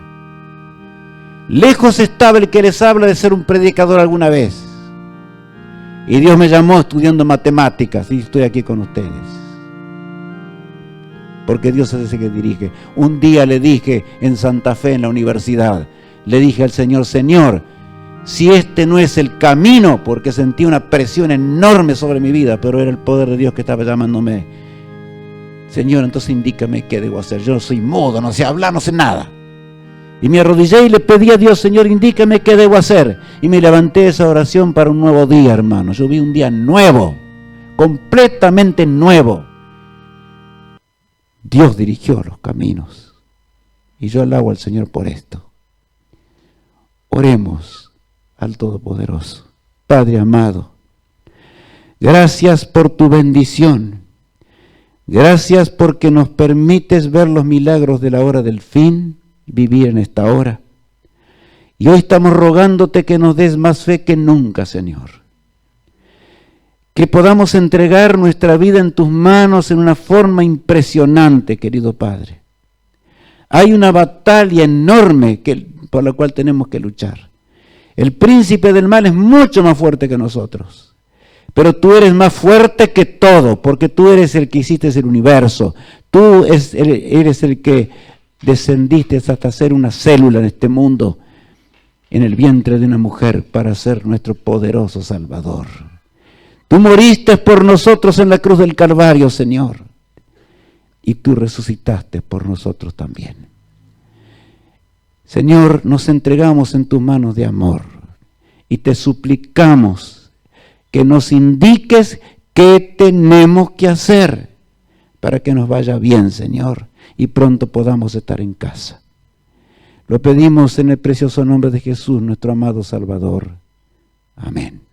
Lejos estaba el que les habla de ser un predicador alguna vez. Y Dios me llamó estudiando matemáticas y estoy aquí con ustedes. Porque Dios es ese que dirige. Un día le dije en Santa Fe, en la universidad, le dije al Señor, Señor, si este no es el camino, porque sentí una presión enorme sobre mi vida, pero era el poder de Dios que estaba llamándome. Señor, entonces indícame qué debo hacer. Yo soy mudo, no sé hablar, no sé nada. Y me arrodillé y le pedí a Dios, Señor, indícame qué debo hacer. Y me levanté esa oración para un nuevo día, hermano. Yo vi un día nuevo, completamente nuevo. Dios dirigió los caminos. Y yo alabo al Señor por esto. Oremos al Todopoderoso. Padre amado, gracias por tu bendición. Gracias porque nos permites ver los milagros de la hora del fin, vivir en esta hora. Y hoy estamos rogándote que nos des más fe que nunca, Señor. Que podamos entregar nuestra vida en tus manos en una forma impresionante, querido Padre. Hay una batalla enorme por la cual tenemos que luchar. El príncipe del mal es mucho más fuerte que nosotros. Pero tú eres más fuerte que todo, porque tú eres el que hiciste el universo. Tú eres el que descendiste hasta ser una célula en este mundo, en el vientre de una mujer, para ser nuestro poderoso Salvador. Tú moriste por nosotros en la cruz del Calvario, Señor, y tú resucitaste por nosotros también. Señor, nos entregamos en tus manos de amor y te suplicamos que nos indiques qué tenemos que hacer para que nos vaya bien, Señor, y pronto podamos estar en casa. Lo pedimos en el precioso nombre de Jesús, nuestro amado Salvador. Amén.